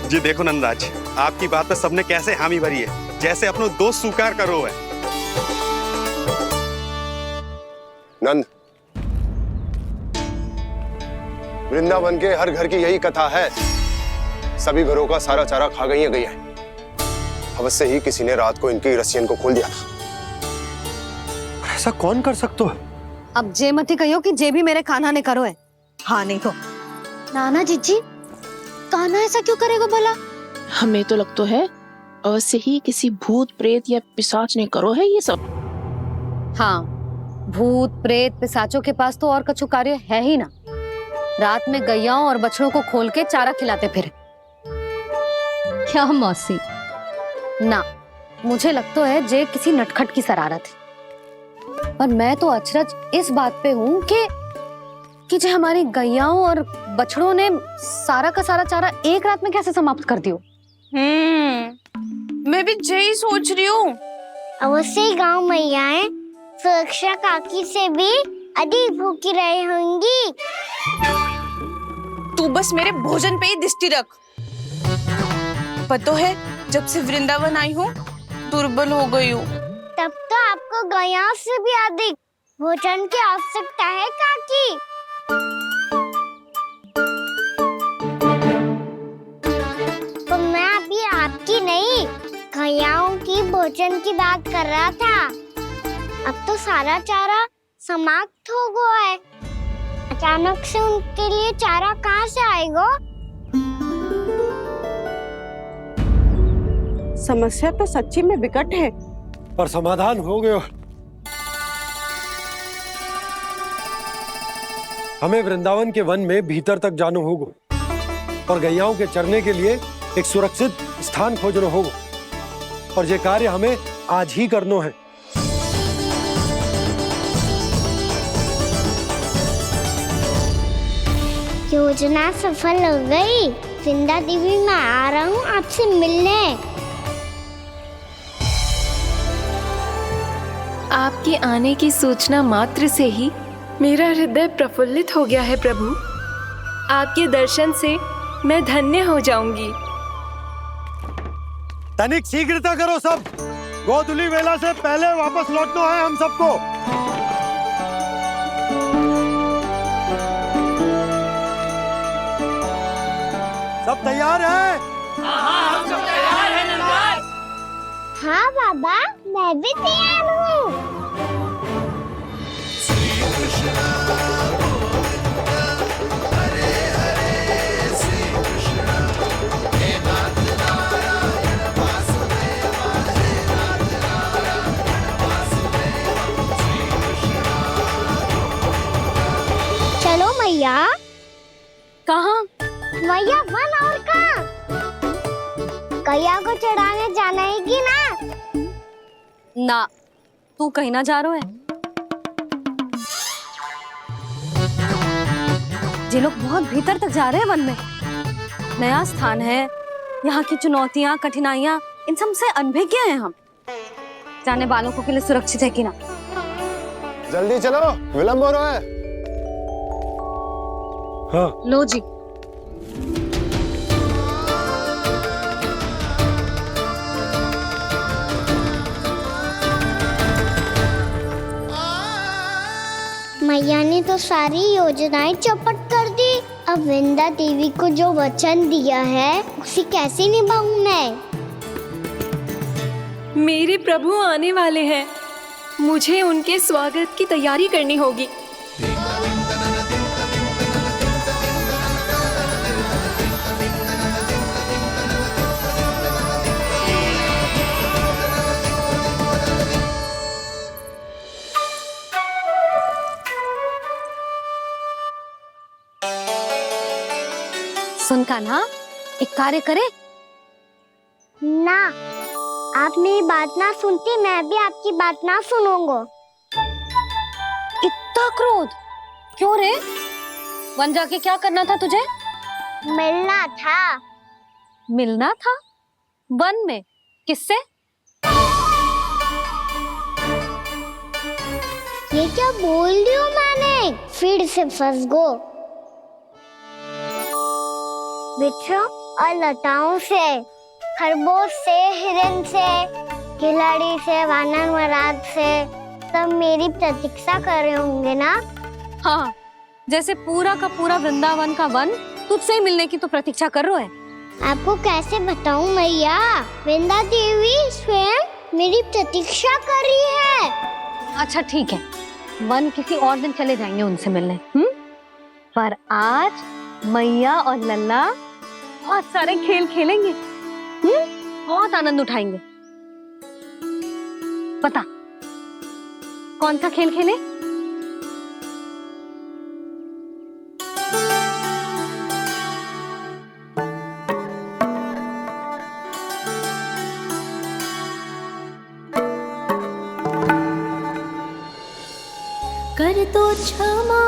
जी देखो नंदराज, आपकी बात पे सबने कैसे हामी भरी है, जैसे अपनो दोस्त स्वीकार करो है। नंद, वृंदावन के हर घर की यही कथा है, सभी घरों का सारा चारा खा गई है गैया। अवश्य ही किसी ने रात को इनकी रस्सियन को खोल दिया था। ऐसा कौन कर सकते हो? अब जे मत ही कहियो कि जे भी मेरे कान्हा ने करो है। हाँ नहीं तो नाना जीजी, कान्हा ऐसा क्यों करेगा भला? हमें तो लगता है अवश्य ही किसी भूत प्रेत या पिशाच ने करो है ये सब। हाँ, भूत प्रेत पिशाचों के पास तो और कछु कार्य है ही ना। रात में गैयाओं और बछड़ों को खोल के चारा खिलाते फिर। क्या मौसी? ना, मुझे लगता है जे किसी नटखट की शरारत है। पर मैं तो अचरज इस बात पे हूँ कि जो हमारी गैयाओं और बछड़ों ने सारा का सारा चारा एक रात में कैसे समाप्त कर दियो। मैं भी यही सोच रही हूँ। अवश्य ही गाँव मैयाएं सुरक्षा काकी से भी अधिक भूखी रही होंगी। तू बस मेरे भोजन पे ही दृष्टि रख। पता है, जब से वृंदावन आई हूँ दुर्बल हो गई हूँ। तब तो आपको गैया से भी अधिक भोजन की आवश्यकता है काकी। तो मैं अभी आपकी नहीं, गैयाओं की भोजन की बात कर रहा था। अब तो सारा चारा समाप्त हो गया है, अचानक से उनके लिए चारा कहाँ से आएगा? समस्या तो सच्ची में विकट है, पर समाधान हो गयो। हमें वृंदावन के वन में भीतर तक जाना होगा और गैयाओं के चरने के लिए एक सुरक्षित स्थान खोजना होगा, और ये कार्य हमें आज ही करना है। योजना सफल हो गई। वृंदा देवी, मैं आ रहा हूँ आपसे मिलने। आपके आने की सूचना मात्र से ही मेरा हृदय प्रफुल्लित हो गया है प्रभु। आपके दर्शन से मैं धन्य हो जाऊंगी। तनिक शीघ्रता करो सब, गोधुली वेला से पहले वापस लौटना है हम सबको। सब तैयार है? हाँ, हम सब तैयार हैं नंदराज। हाँ बाबा, मैं भी तैयार हूँ। चलो मैया। कहाँ? मैया वन और कहाँ? गैया को चढ़ाने जाना है कि ना? ना, तू कहीं ना जा रहा है। ये लोग बहुत भीतर तक जा रहे हैं वन में। नया स्थान है, यहाँ की चुनौतियाँ कठिनाइयाँ इन सब से अनभिज्ञ हैं हम। जाने वालों के लिए सुरक्षित है कि ना? जल्दी चलो, विलंब हो रहा है। हाँ। लो जी। मैया ने तो सारी योजनाएं चौपट कर दी। अब वृंदा देवी को जो वचन दिया है उसे कैसे निभाऊं मैं? मेरे प्रभु आने वाले हैं, मुझे उनके स्वागत की तैयारी करनी होगी। सुन कान्हा, एक कार्य करे ना, आप मेरी बात ना सुनती, मैं भी आपकी बात ना सुनूंगा। इतना क्रोध क्यों रे? वन जाके क्या करना था तुझे? मिलना था। मिलना था? वन में? किससे? ये क्या बोल रही हूँ मैंने? फिर से फंस गो। बिच्छू और लताओं से, खरगोश से, हिरन से, खिलाड़ी से, वानर महाराज से, सब मेरी प्रतीक्षा कर रहे होंगे ना? हाँ, जैसे पूरा का पूरा वृंदावन का वन तुझसे ही मिलने की तो प्रतीक्षा कर रहा है। आपको कैसे बताऊं मैया, वृंदा देवी स्वयं मेरी प्रतीक्षा कर रही है। अच्छा ठीक है, वन किसी और दिन चले जाएंगे उनसे मिलने, पर आज मैया और लल्ला बहुत सारे खेल खेलेंगे, बहुत आनंद उठाएंगे। बता कौन सा खेल खेले? कर दो क्षमा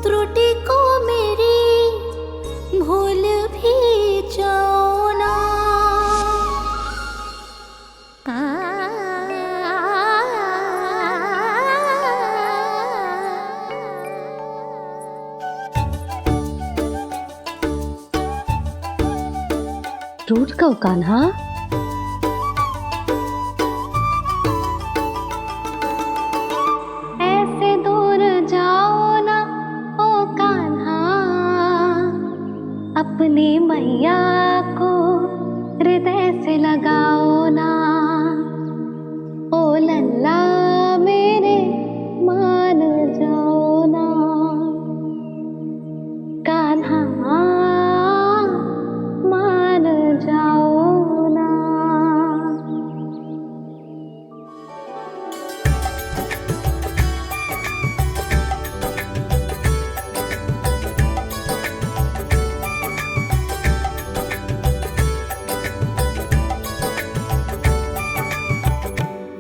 त्रुटि को मेरी, भूल भी जाओ ना। टूट कब कान्हा? ऐसे दूर जाओ ना ओ कान्हा, अपनी मैया को हृदय से लगाओ ना। ओ लल्ला मेरे मान जाओ ना, कान्हा मान जाओ ना।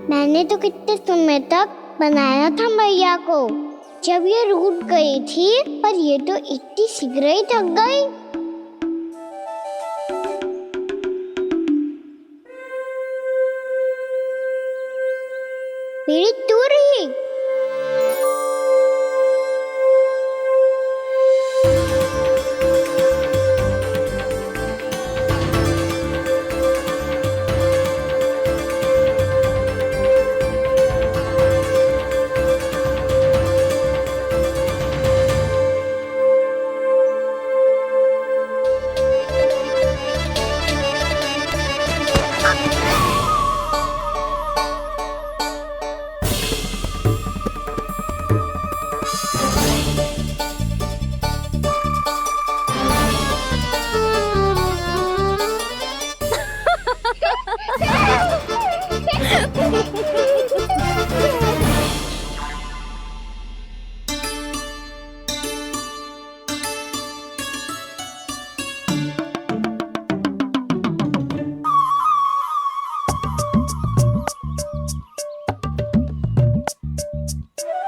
मैंने तो कितने समय तक बनाया था मैया को, जब ये रूठ गई थी, पर ये तो इतनी शीघ्र ही थक गई। मेरी दूर ही।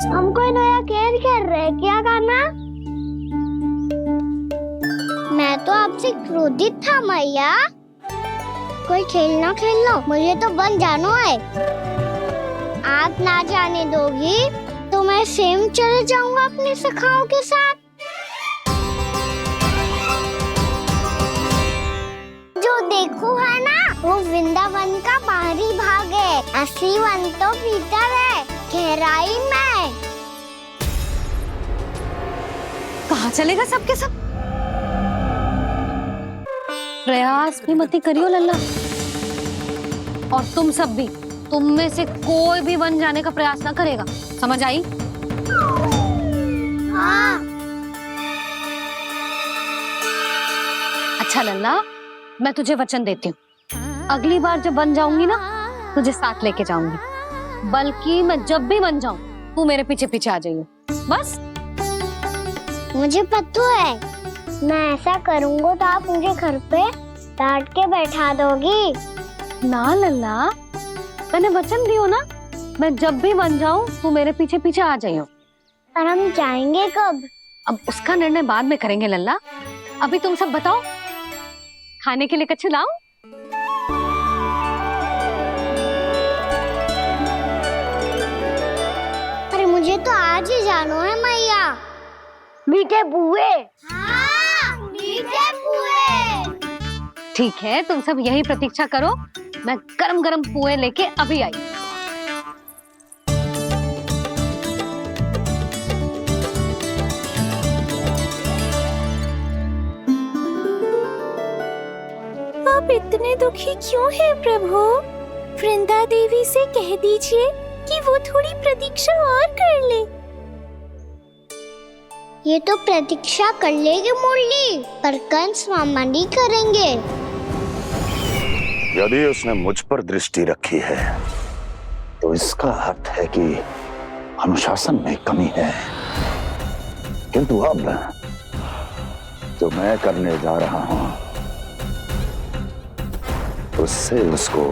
हम कोई नया खेल खेल रहे हैं क्या करना? मैं तो आपसे क्रोधित था मैया। कोई खेलना खेल लो, मुझे तो बन जाना है। आप ना जाने दोगी तो मैं स्वयं चले जाऊंगा अपने सखाओं के साथ। जो देखो है ना, वो वृंदावन का बाहरी भाग है, असली वन तो भीतर है, गहराई में। कहाँ चलेगा सबके सब? प्रयास भी मत करियो लल्ला, और तुम सब भी, तुम में से कोई भी वन जाने का प्रयास ना करेगा, समझ आई? हाँ। अच्छा लल्ला, मैं तुझे वचन देती हूँ, अगली बार जब बन जाऊंगी ना, तुझे साथ लेके जाऊंगी। बल्कि मैं जब भी बन जाऊं, तू मेरे पीछे पीछे आ जाइए, बस। मुझे पता है, मैं ऐसा करूँगा तो आप मुझे घर पे डांट के बैठा दोगी? ना लल्ला, मैंने वचन दियो ना, मैं जब भी बन जाऊं तू मेरे पीछे पीछे आ जाइयो। पर हम जाएंगे कब? अब उसका निर्णय बाद में करेंगे लल्ला। अभी तुम सब बताओ, खाने के लिए कुछ लाऊं? अरे मुझे तो आज ही जाना है मैया। मीठे बुए। हाँ, मीठे बुए। ठीक है, तुम सब यही प्रतीक्षा करो, मैं गरम गरम पुए लेके अभी आई। आप इतने दुखी क्यों हैं प्रभु? वृंदा देवी से कह दीजिए कि वो थोड़ी प्रतीक्षा और कर ले। ये तो प्रतीक्षा कर लेगी मुरली, पर कंस मामा नहीं करेंगे। यदि उसने मुझ पर दृष्टि रखी है तो इसका अर्थ है कि अनुशासन में कमी है। किंतु अब जो मैं करने जा रहा हूं उससे उसको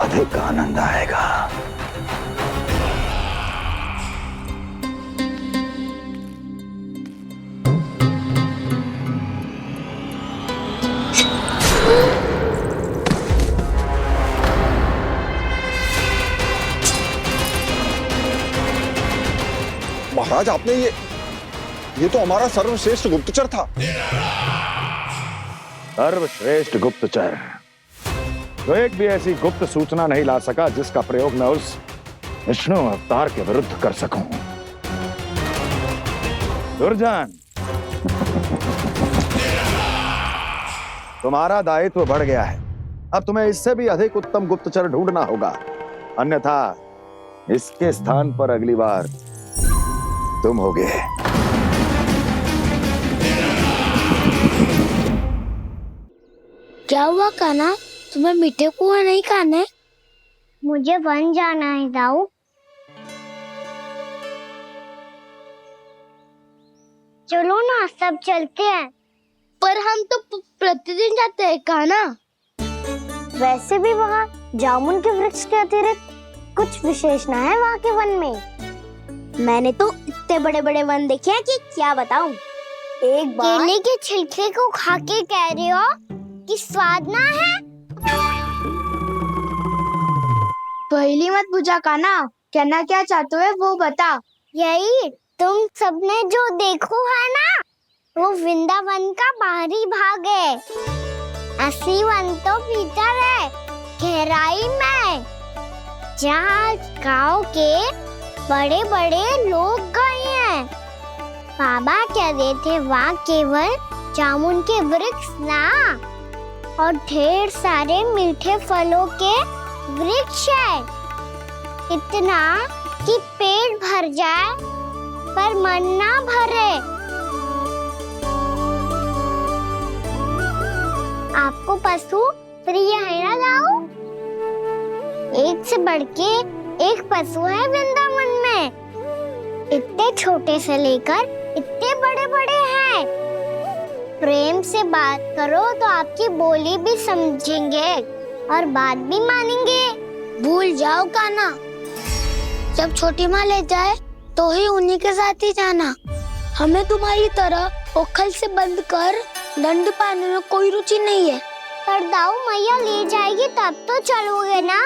अधिक आनंद आएगा। महाराज, आपने ये तो हमारा सर्वश्रेष्ठ गुप्तचर था। सर्वश्रेष्ठ गुप्तचर तो एक भी ऐसी गुप्त सूचना नहीं ला सका जिसका प्रयोग मैं उस विष्णु अवतार के विरुद्ध कर सकूं। दुर्जन, तुम्हारा दायित्व बढ़ गया है। अब तुम्हें इससे भी अधिक उत्तम गुप्तचर ढूंढना होगा, अन्यथा इसके स्थान पर अगली बार तुम होगे। क्या हुआ कान्हा, तुम्हें मीठे कुआं नहीं खाने? मुझे वन जाना है दाऊ। चलो ना, सब चलते हैं। पर हम तो प्रतिदिन जाते हैं कान्हा। वैसे भी वहाँ जामुन के वृक्ष के अतिरिक्त कुछ विशेष ना है वहाँ के वन में। मैंने तो इतने बड़े बड़े वन देखे हैं कि क्या बताऊं। एक बार केले के छिलके को खा के कह रहे हो कि स्वाद ना है? पहली मत पूछा कान्हा, कहना क्या चाहते हो वो बता। यही तुम सबने जो देखो है ना, वो वृंदावन का बाहरी भाग है। असली वन तो भीतर है, गहराई में, जहाँ गांव के बड़े बड़े लोग गए हैं। बाबा कह रहे थे वहाँ केवल जामुन के वृक्ष ना, और ढेर सारे मीठे फलों के वृक्ष है। इतना कि पेट भर जाए पर मन ना भरे। आपको पशु प्रिय है ना दाऊ? एक से बढ़ के एक पशु है वृंदावन में। इतने छोटे से लेकर इतने बड़े बड़े हैं। प्रेम से बात करो तो आपकी बोली भी समझेंगे और बात भी मानेंगे। भूल जाओ कान्हा, जब छोटी माँ ले जाए तो ही उन्हीं के साथ ही जाना। हमें तुम्हारी तरह ओखल से बंद कर दंड पाने में कोई रुचि नहीं है। पर दाऊ मैया ले जाएगी तब तो चलोगे ना?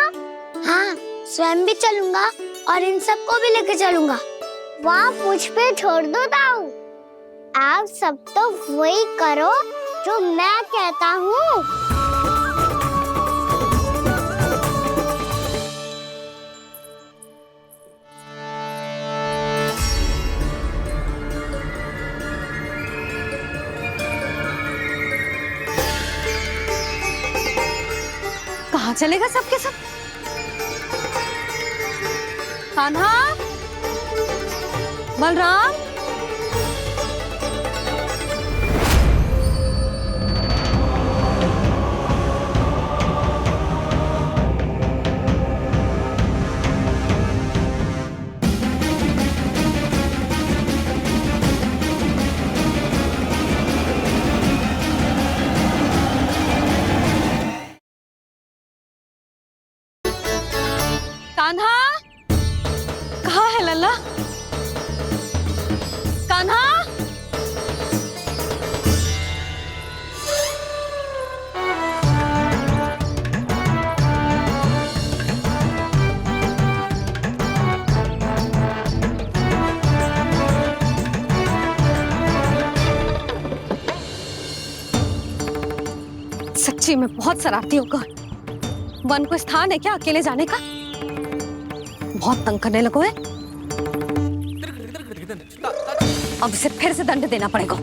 हाँ, स्वयं भी चलूंगा और इन सबको भी लेके चलूंगा। वहाँ मुझ पे छोड़ दो दाऊ। आप सब तो वही करो जो मैं कहता हूँ। कहाँ चलेगा सबके सब? कान्हा, बलराम, लल्ला, कान्हा। सच्ची में बहुत शरारती होगा। वन को स्थान है क्या अकेले जाने का? बहुत तंग करने लगो है। अब इसे फिर से दंड देना पड़ेगा।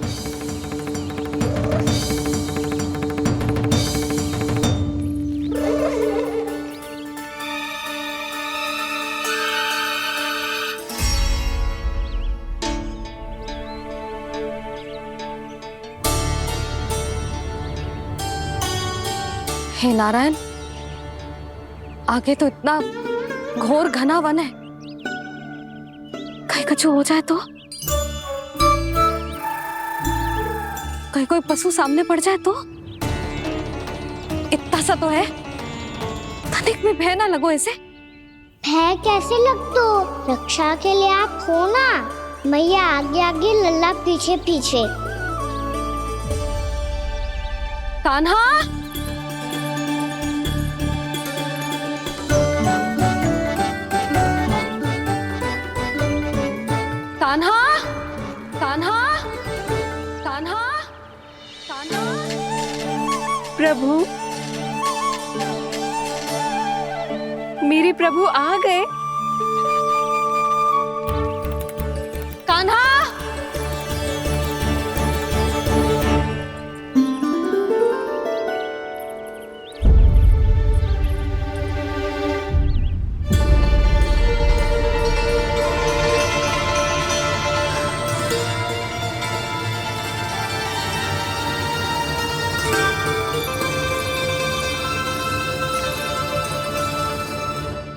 हे नारायण, आगे तो इतना घोर घना वन है, कहीं कुछ हो जाए तो? कहीं कोई पशु सामने पड़ जाए तो? इतना सा तो है, तनिक भी भय ना लगो इसे। भय कैसे लग तो? रक्षा के लिए आप हो ना। मैया आगे आगे, लल्ला पीछे पीछे। कान्हा, कान्हा, कान्हा, कान्हा, कान्हा। प्रभु, मेरे प्रभु आ गए। कान्हा,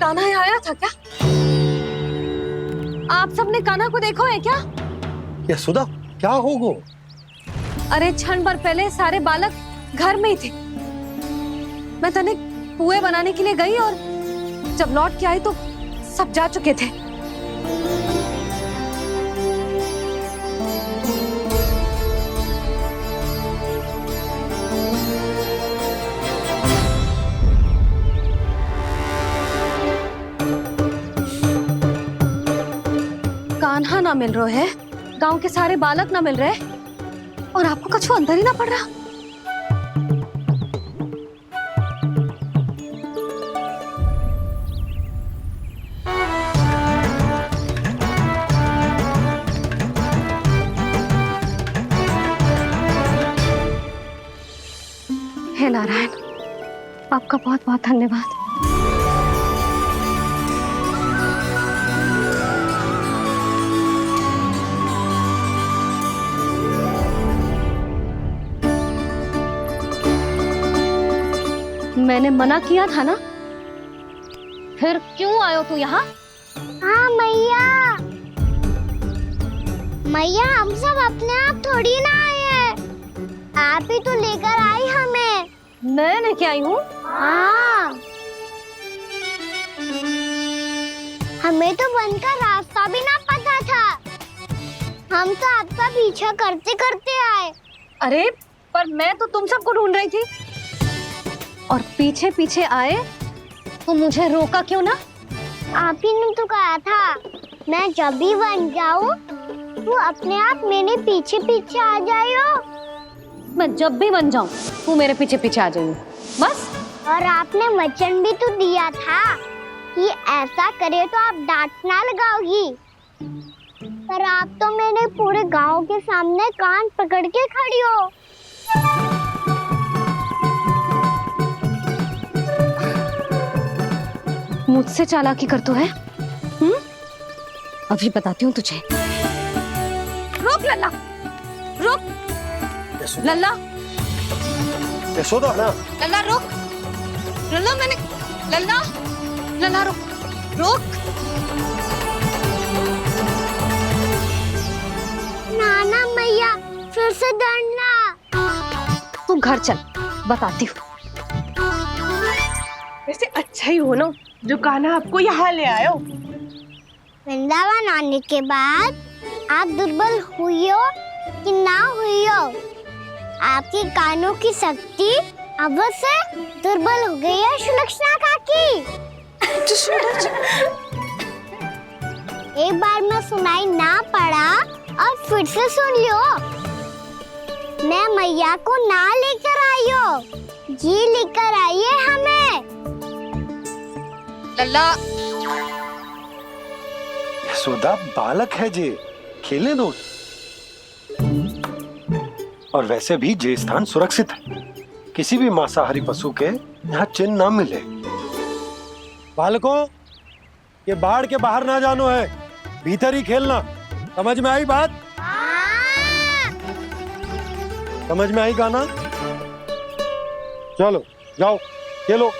कान्हा यहाँ आया था क्या? आप सबने कान्हा को देखो है क्या? यशोदा, क्या हो गो? अरे क्षण भर पहले सारे बालक घर में ही थे। मैं तनिक पुए बनाने के लिए गई और जब लौट के आई तो सब जा चुके थे। कान्हा ना मिल रहे है, गांव के सारे बालक ना मिल रहे, और आपको कछु अंदर ही ना पड़ रहा। हे नारायण, आपका बहुत बहुत धन्यवाद। मैंने मना किया था ना, फिर क्यों आयो तू यहाँ? हाँ मैया, मैया हम सब अपने आप थोड़ी ना आए हैं, आप ही तो लेकर आई हमें। मैं लेके आई हूँ? हाँ, हमें तो वन का रास्ता भी ना पता था, हम तो आपका पीछा करते करते आए। अरे पर मैं तो तुम सबको ढूंढ रही थी, और पीछे पीछे आए तो मुझे रोका क्यों ना? आप ही ने तो कहा था मैं जब भी बन जाऊं तू अपने आप मेरे पीछे पीछे आ जाइयो। मैं जब भी बन जाऊं तू मेरे पीछे पीछे आ जाइयो, बस। और आपने वचन भी तो दिया था कि ऐसा करे तो आप डांट ना लगाओगी, पर आप तो मेरे पूरे गांव के सामने कान पकड़ के खड़ी हो। मुझसे चालाकी करतू है? अभी बताती हूँ तुझे। रुक लल्ला, रुक लल्ला, यशोदा ना। लल्ला रुक, लल्ला मैंने, लल्ला, लल्ला रुक, रुक। नाना मैया फिर से डरना। तू घर चल, बताती हूँ। वैसे अच्छा ही हो ना जो कान्हा आपको यहाँ ले आयो। वृंदावन आने के बाद आप दुर्बल हुई हो कि ना हुई हो, आपके कानों की शक्ति अब से दुर्बल हो गई है सुलक्षणा काकी। एक बार में सुनाई ना पड़ा और फिर से सुन लो। मैं मैया को ना लेकर आई हो, जी लेकर आई है हमें। लल्ला यशोदा बालक है जी, खेलने दो। और वैसे भी ये स्थान सुरक्षित है, किसी भी मांसाहारी पशु के यहाँ चिन्ह ना मिले। बालकों, ये बाढ़ के बाहर ना जानो है, भीतर ही खेलना। समझ में आई बात? समझ में आई गाना? चलो जाओ खेलो।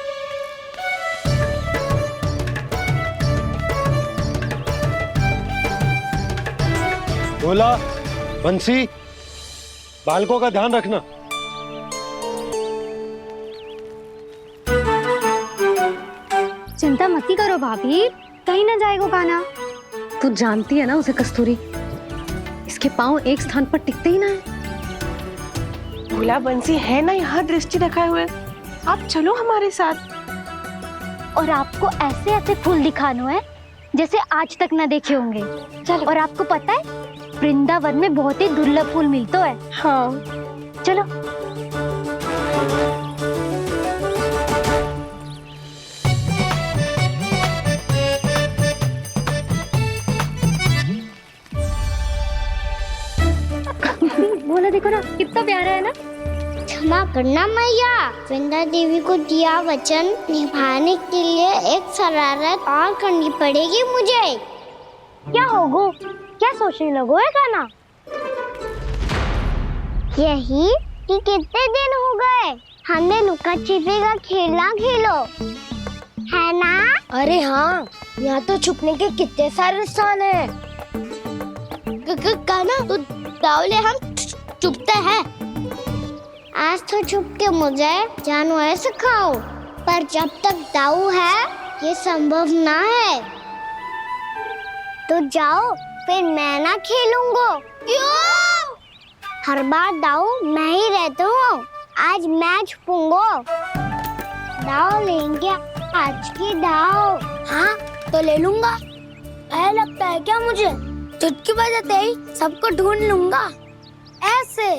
बोला बंसी, बालकों का ध्यान रखना। चिंता मती करो भाभी, कहीं ना जाएगा काना। तू जानती है ना उसे कस्तूरी, इसके पांव एक स्थान पर टिकते ही ना है। भोला बंसी है ना यहाँ दृष्टि रखाए हुए, आप चलो हमारे साथ। और आपको ऐसे ऐसे फूल दिखानो है जैसे आज तक न देखे होंगे। चलो। और आपको पता है वृंदावन में बहुत ही दुर्लभ फूल मिलते हैं। हाँ चलो। बोला देखो ना कितना प्यारा है ना। क्षमा करना मैया, वृंदा देवी को दिया वचन निभाने के लिए एक शरारत और करनी पड़ेगी मुझे। क्या होगो, क्या सोचने लगो है गाना? यही कि कितने दिन हो गए हमने लुका छिपी का खेलना खेलो, है ना? अरे हाँ, यहाँ तो छुपने के कितने सारे स्थान है। गाना तो दावले हम छुपते हैं। आज तो छुप के मुझे जानवर सिखाओ, पर जब तक दाऊ है ये संभव ना है। तो जाओ, फिर मैं ना खेलूंगा। क्यों? हर बार दाऊ मैं ही रहता हूँ, आज मैं छुपूंगा। दाऊ लेंगे आज की दाऊ। हाँ तो ले लूंगा। ऐसा लगता है क्या मुझे? चुटकी बजाते ही सबको ढूंढ लूंगा ऐसे।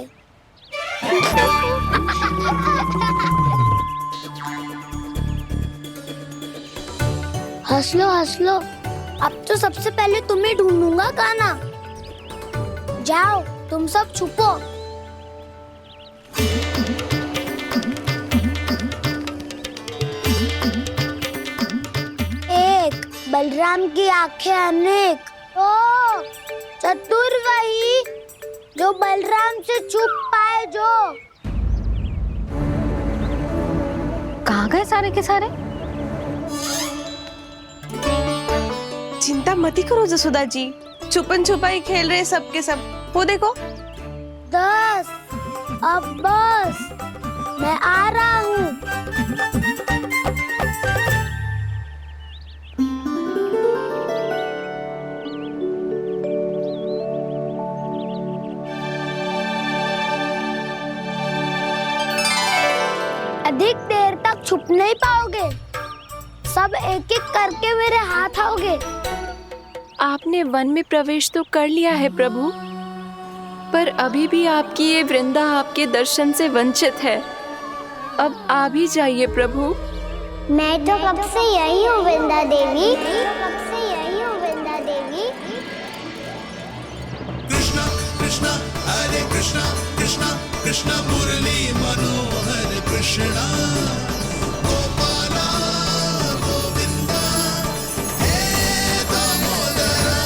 हंस लो, अब तो सबसे पहले तुम्हें ढूंढूंगा गाना। जाओ तुम सब छुपो। एक, बलराम की आंखें अनेक। तो चतुर वही जो बलराम से छुप पाए। जो कहाँ गए सारे के सारे? चिंता मती करो जसोदा जी, छुपन छुपाई खेल रहे सबके सब। वो देखो 10, अब बस, मैं आ रहा हूँ। अधिक देर तक छुप नहीं पाओगे, सब एक एक करके मेरे हाथ आओगे। आपने वन में प्रवेश तो कर लिया है प्रभु, पर अभी भी आपकी ये वृंदा आपके दर्शन से वंचित है। अब आप ही जाइए प्रभु। मैं तो कब से यही हूँ वृंदा देवी, कब से यही हूँ वृंदा देवी। कृष्णा कृष्णा हरे कृष्णा, कृष्णा कृष्णा मुरली मनोहर कृष्णा, गोपाला गोविंदा हे दामोदरा।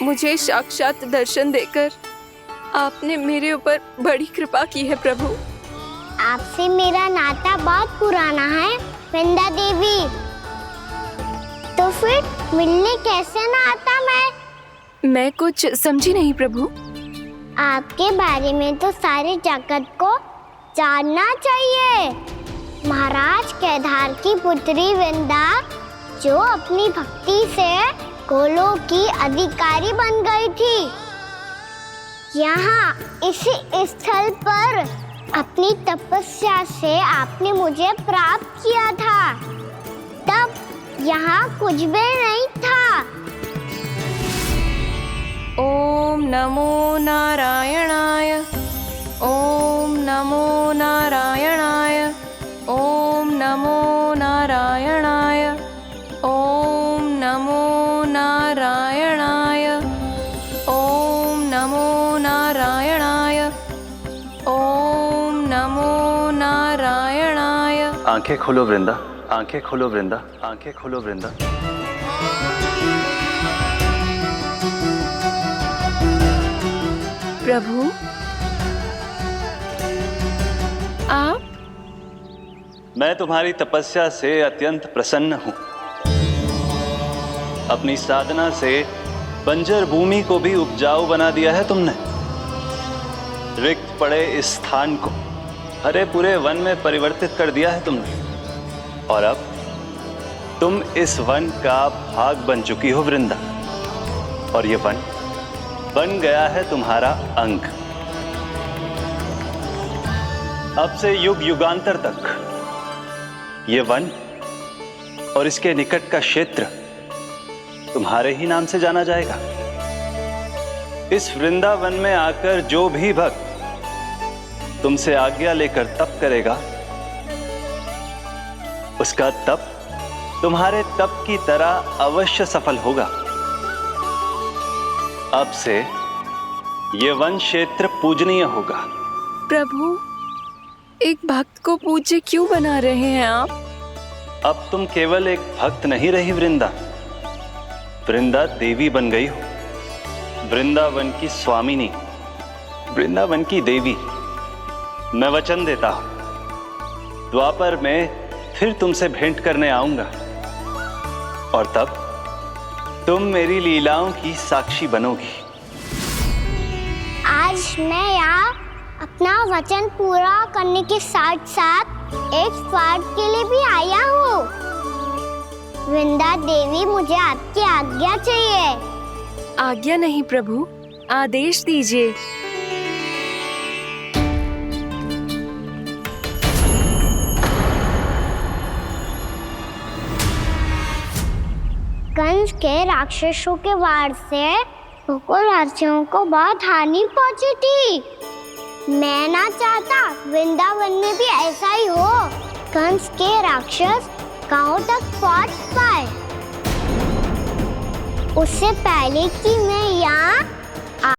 मुझे साक्षात दर्शन देकर आपने मेरे ऊपर बड़ी कृपा की है प्रभु। आपसे मेरा नाता बहुत पुराना है वृंदा देवी, तो फिर मिलने कैसे ना आता मैं कुछ समझी नहीं प्रभु। आपके बारे में तो सारे जगत को जानना चाहिए। महाराज केदार की पुत्री वृंदा जो अपनी भक्ति से गोलों की अधिकारी बन गई थी, यहाँ इसी स्थल पर अपनी तपस्या से आपने मुझे प्राप्त किया था। तब यहाँ कुछ भी नहीं था। ओम नमो नारायणाय, ओम नमो नारायणाय, ओम नमो नारायणाय, ओम नमो नारायणाय, ओम नमो नारायणाय, ओम नमो नारायणाय। आंखें खोलो वृंदा, आंखें खोलो वृंदा, आंखें खोलो वृंदा। प्रभु आप? मैं तुम्हारी तपस्या से अत्यंत प्रसन्न हूं। अपनी साधना से बंजर भूमि को भी उपजाऊ बना दिया है तुमने। रिक्त पड़े इस स्थान को हरे पूरे वन में परिवर्तित कर दिया है तुमने। और अब तुम इस वन का भाग बन चुकी हो वृंदा। और ये वन बन गया है तुम्हारा अंग। अब से युग युगांतर तक ये वन और इसके निकट का क्षेत्र तुम्हारे ही नाम से जाना जाएगा। इस वृंदावन में आकर जो भी भक्त तुमसे आज्ञा लेकर तप करेगा, उसका तप तुम्हारे तप की तरह अवश्य सफल होगा। अब से ये वन क्षेत्र पूजनीय होगा। प्रभु एक भक्त को पूज्य क्यों बना रहे हैं आप? अब तुम केवल एक भक्त नहीं रही वृंदा, वृंदा देवी बन गई हो। वृंदावन की स्वामिनी, वृंदावन की देवी। मैं वचन देता हूं, द्वापर में फिर तुमसे भेंट करने आऊंगा और तब तुम मेरी लीलाओं की साक्षी बनोगी। आज मैं यहाँ अपना वचन पूरा करने के साथ साथ एक स्वार्थ के लिए भी आया हूँ। वृंदा देवी, मुझे आपकी आज्ञा चाहिए। आज्ञा नहीं प्रभु, आदेश दीजिए। कंस के राक्षसों के वार से गोकुलवासियों को बहुत हानि पहुंची थी। मैं ना चाहता वृंदावन में भी ऐसा ही हो। कंस के राक्षस गांव तक पहुंच पाए, उससे पहले कि मैं यहाँ